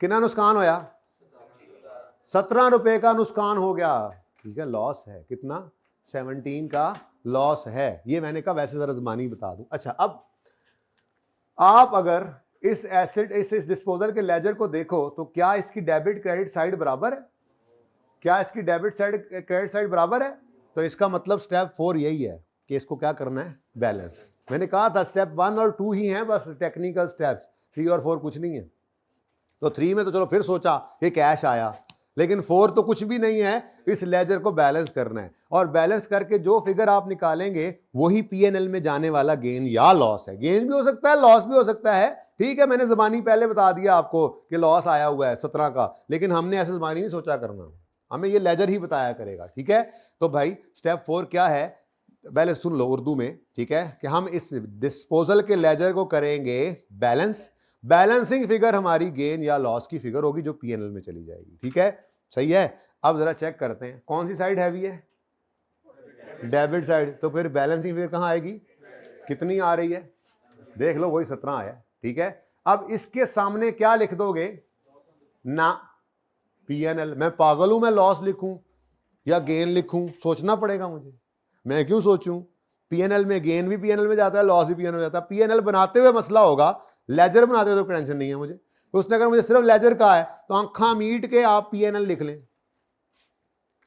कितना नुकसान होया? 17 रुपए का नुकसान हो गया। ठीक है, लॉस है कितना? 17 का लॉस है। ये मैंने कहा वैसे जरा ज़बानी बता दूं। अच्छा, अब आप अगर इस एसेट, इस डिस्पोजल के लेजर को देखो तो क्या इसकी डेबिट क्रेडिट साइड बराबर है? क्या इसकी डेबिट साइड क्रेडिट साइड बराबर है? तो इसका मतलब स्टेप 4 यही है कि इसको क्या करना है? बैलेंस। मैंने कहा था स्टेप 1 और 2 ही हैं बस टेक्निकल स्टेप्स, 3 और 4 कुछ नहीं है। तो 3 में तो चलो फिर सोचा ये कैश आया, लेकिन 4 तो कुछ भी नहीं है, इस लेजर को बैलेंस करना है, और बैलेंस करके जो फिगर आप निकालेंगे वही P&L में जाने वाला गेन या लॉस है। गेन भी हो सकता है, लॉस भी हो सकता है। ठीक है, मैंने ज़बानी पहले बता दिया आपको कि लॉस आया हुआ है 17 का, लेकिन हमने ऐसे ज़बानी नहीं सोचा करना, हमें ये लेजर ही बताया करेगा, ठीक है। तो भाई स्टेप 4 क्या है, पहले सुन लो उर्दू में, ठीक है, कि हम इस डिस्पोजल के लेजर को करेंगे बैलेंस। बैलेंसिंग फिगर हमारी गेन या लॉस की फिगर होगी जो पीएनएल में चली जाएगी, ठीक है, सही है। अब जरा चेक करते हैं कौन सी साइड हैवी है, डेबिट साइड, तो फिर बैलेंसिंग फिगर कहां आएगी, कितनी आ रही है, देख लो वही 17 आया, ठीक है। अब इसके सामने क्या लिख दोगे, ना पीएनएल। मैं पागल हूं मैं लॉस लिखूं या गेन लिखूं, सोचना पड़ेगा मुझे, मैं क्यों सोचूं। पीएनएल में गेन भी पीएनएल में जाता है, लॉस भी पीएनएल में जाता है। पीएनएल बनाते हुए मसला होगा, लेजर बनाते हुए तो टेंशन नहीं है मुझे। तो उसने अगर मुझे सिर्फ लेजर का है तो आंखा मीट के आप पीएनएल लिख लें।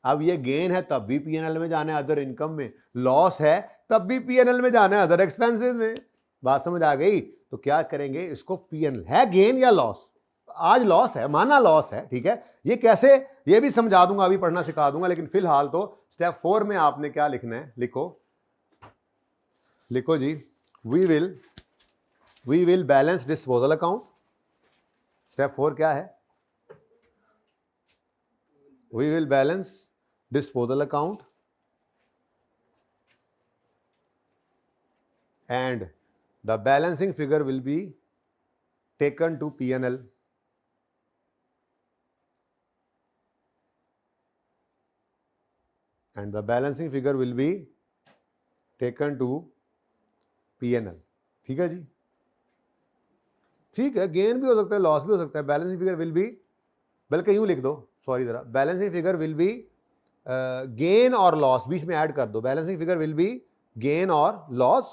अब ये गेन है तब भी पीएनएल में जाना है अदर इनकम में, लॉस है तब भी पीएनएल में जाना है अदर एक्सपेंसेस में। बात समझ आ गई। तो क्या करेंगे, इसको पीएनएल है गेन या लॉस, आज लॉस है, माना लॉस है, ठीक है। ये कैसे, ये भी समझा दूंगा, अभी पढ़ना सिखा दूंगा, लेकिन फिलहाल तो स्टेप 4 में आपने क्या लिखना है, लिखो जी, we will balance disposal account. Step 4 क्या है, we will balance disposal account and the balancing figure will be taken to P&L and the balancing figure will be taken to P&L, ठीक है जी, ठीक है। गेन भी हो सकता है, लॉस भी हो सकता है। बैलेंसिंग फिगर विल बी, बल्कि यूं लिख दो, सॉरी जरा, balancing figure will be gain और लॉस, बीच में ऐड कर दो, balancing figure will be gain और loss,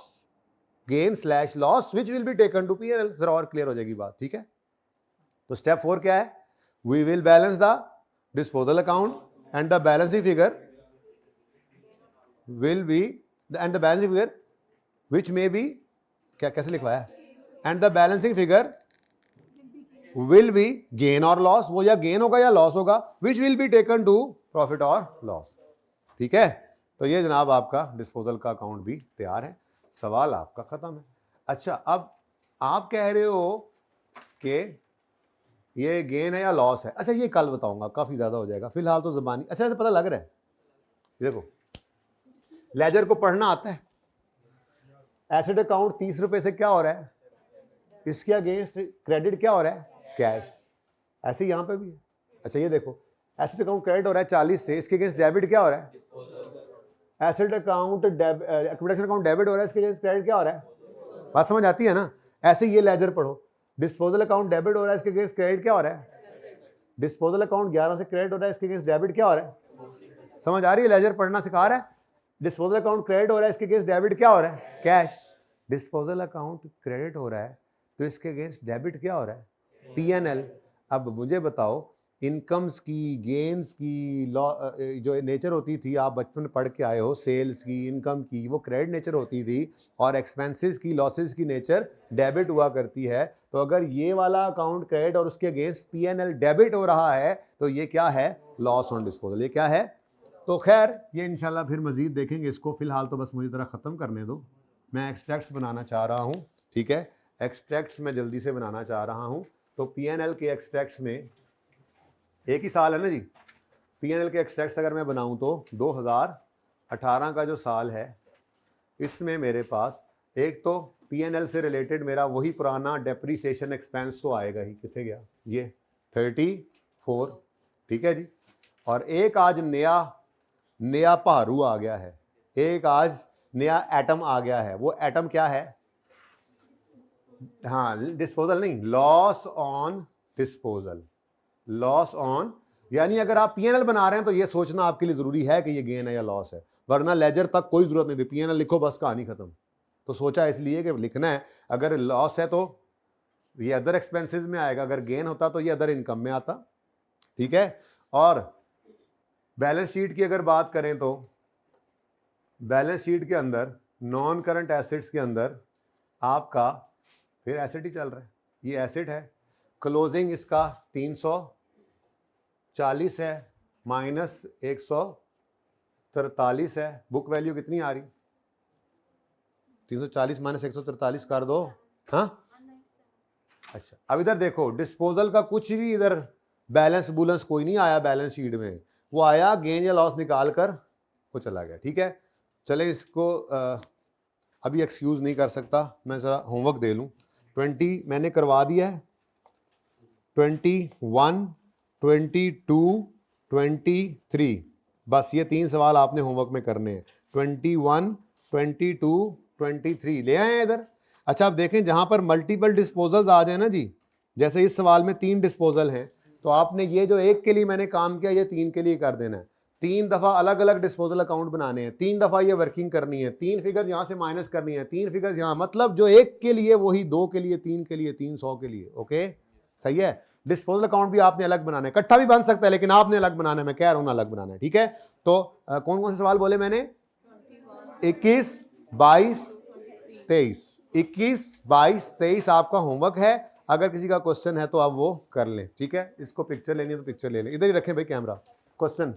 gain slash loss which will be taken to PNL, जरा और क्लियर हो जाएगी बात, ठीक है। तो स्टेप 4 क्या है, we will balance the disposal account and the balancing figure will be and the balancing figure which may be, क्या कैसे लिखवाया है, and the balancing figure will be gain और लॉस, वो या गेन होगा या लॉस होगा, which will be taken to profit और लॉस, ठीक है। तो ये जनाब आपका डिस्पोजल का अकाउंट भी तैयार है, सवाल आपका खत्म है। अच्छा, अब आप कह रहे हो कि ये गेन है या लॉस है, अच्छा ये कल बताऊंगा, काफी ज्यादा हो जाएगा, फिलहाल तो जुबानी। अच्छा तो पता लग रहा है, देखो लेजर को पढ़ना आता है, एसेट अकाउंट 30 रुपए से क्या हो रहा है, इसके अगेंस्ट क्रेडिट क्या हो रहा है, कैश, ऐसे यहां पे भी है। अच्छा ये देखो, एसेट अकाउंट क्रेडिट हो रहा है 40 से, इसके अगेंस्ट डेबिट क्या हो रहा है, एसेट अकाउंट एक्विटेशन अकाउंट डेबिट हो रहा है, इसके अगेंस्ट क्रेडिट क्या हो रहा है, बात समझ आती है ना। ऐसे ये लेजर पढ़ो, डिस्पोजल अकाउंट डेबिट हो रहा है, इसके अगेंस्ट क्रेडिट क्या हो रहा है, डिस्पोजल अकाउंट 11 से क्रेडिट हो रहा है, इसके अगेंस्ट डेबिट क्या हो रहा है, समझ आ रही है, लेजर पढ़ना सिखा रहा है। डिस्पोजल अकाउंट क्रेडिट हो रहा है, इसके अगेंस्ट डेबिट क्या हो रहा है, कैश। डिस्पोजल अकाउंट क्रेडिट हो रहा है तो इसके अगेंस्ट डेबिट क्या हो रहा है, पीएनएल। अब मुझे बताओ, इनकम्स की, गेन्स की जो नेचर होती थी, आप बचपन में पढ़ के आए हो, सेल्स की, इनकम की, वो क्रेडिट नेचर होती थी, और एक्सपेंसेस की, लॉसेस की नेचर डेबिट हुआ करती है। तो अगर ये वाला अकाउंट क्रेडिट और उसके अगेंस्ट पीएनएल डेबिट हो रहा है तो ये क्या है, लॉस ऑन डिस्पोजल, ये क्या है। तो खैर ये इंशाल्लाह फिर मजीद देखेंगे इसको, फिलहाल तो बस मुझे तरह ख़त्म करने दो, मैं एक्सट्रैक्ट्स बनाना चाह रहा हूँ, ठीक है, एक्सट्रैक्ट्स में जल्दी से बनाना चाह रहा हूँ। तो पीएनएल के एक्सट्रैक्ट्स में एक ही साल है ना जी, पीएनएल के एक्सट्रैक्ट्स अगर मैं बनाऊं तो 2018 का जो साल है, इसमें मेरे पास एक तो पीएनएल से रिलेटेड मेरा वही पुराना डेप्रीसिएशन एक्सपेंस तो आएगा ही, कितने गया ये 34, ठीक है जी। और एक आज नया पहाड़ू आ गया है, एक आज नया एटम आ गया है। वो एटम क्या है, हाँ डिस्पोजल नहीं, loss on disposal, loss on, यानी अगर आप पीएनएल बना रहे हैं तो ये सोचना आपके लिए जरूरी है कि ये गेन है या लॉस है, वरना लेजर तक कोई जरूरत नहीं थी, पीएनएल लिखो बस, कहानी खत्म। तो सोचा इसलिए कि लिखना है, अगर लॉस है तो ये अदर एक्सपेंसेस में आएगा, अगर गेन होता तो ये अदर इनकम में आता, ठीक है। और बैलेंस शीट की अगर बात करें तो बैलेंस शीट के अंदर नॉन करंट एसेट्स के अंदर आपका फिर एसेट ही चल रहा है, ये एसेट है, क्लोजिंग इसका 340 है माइनस 143 है, बुक वैल्यू कितनी आ रही, 340 माइनस 143 कर दो, हाँ अच्छा। अब इधर देखो, डिस्पोजल का कुछ भी इधर बैलेंस बुलेंस कोई नहीं आया बैलेंस शीट में, वो आया, गेन या लॉस निकाल कर वो चला गया। ठीक है, चले इसको अभी एक्सक्यूज नहीं कर सकता, मैं ज़रा होमवर्क दे लूँ। 20 मैंने करवा दिया है, 21, 22, 23, बस ये 3 सवाल आपने होमवर्क में करने हैं। 21, 22, 23 ले आए हैं इधर। अच्छा अब देखें जहां पर मल्टीपल डिस्पोजल्स आ जाए ना जी, जैसे इस सवाल में 3 डिस्पोजल हैं, तो आपने ये जो एक के लिए मैंने काम किया ये 3 के लिए कर देना है। 3 दफा अलग अलग डिस्पोजल अकाउंट बनाने हैं, 3 दफा ये वर्किंग करनी है, 3 फिगर्स यहां से माइनस करनी है, 3 फिगर्स यहां, मतलब जो एक के लिए वही 2 के लिए, 3 के लिए, 3 100 के लिए। ओके सही है। डिस्पोजल अकाउंट भी आपने अलग बनाना है, इकट्ठा भी बन सकता है लेकिन आपने अलग बनाना है, मैं कह रहा हूं ना अलग बनाना है। ठीक है, तो कौन कौन से सवाल बोले मैंने? 21, 22, 23, 21, 22, 23 आपका होमवर्क है। अगर किसी का क्वेश्चन है तो आप वो कर लें। ठीक है, इसको पिक्चर लेनी है तो पिक्चर ले लें, इधर ही रखें भाई कैमरा। क्वेश्चन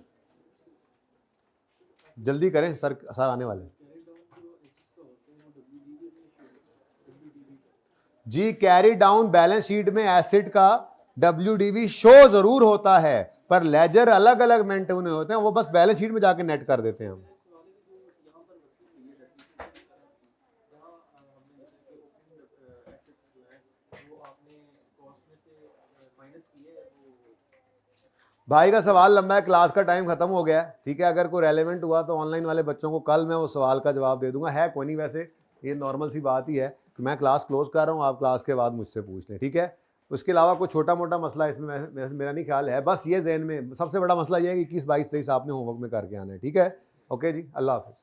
जल्दी करें, सर आने वाले जी। कैरी डाउन बैलेंस शीट में एसेट का WDV शो जरूर होता है पर लेजर अलग अलग मेंटेन होते हैं, वो बस बैलेंस शीट में जाके नेट कर देते हैं हम। भाई का सवाल लंबा है, क्लास का टाइम खत्म हो गया है। ठीक है, अगर कोई रेलेवेंट हुआ तो ऑनलाइन वाले बच्चों को कल मैं वो सवाल का जवाब दे दूंगा। है कोई नहीं, वैसे ये नॉर्मल सी बात ही है कि मैं क्लास क्लोज कर रहा हूँ, आप क्लास के बाद मुझसे पूछ लें। ठीक है, उसके अलावा कोई छोटा मोटा मसला इसमें मेरा नहीं ख्याल है। बस ये जहन में सबसे बड़ा मसला ये है कि 21, 22, 23 आपने होमवर्क में करके आना है। ठीक है, ओके जी, अल्लाह हाफिज़।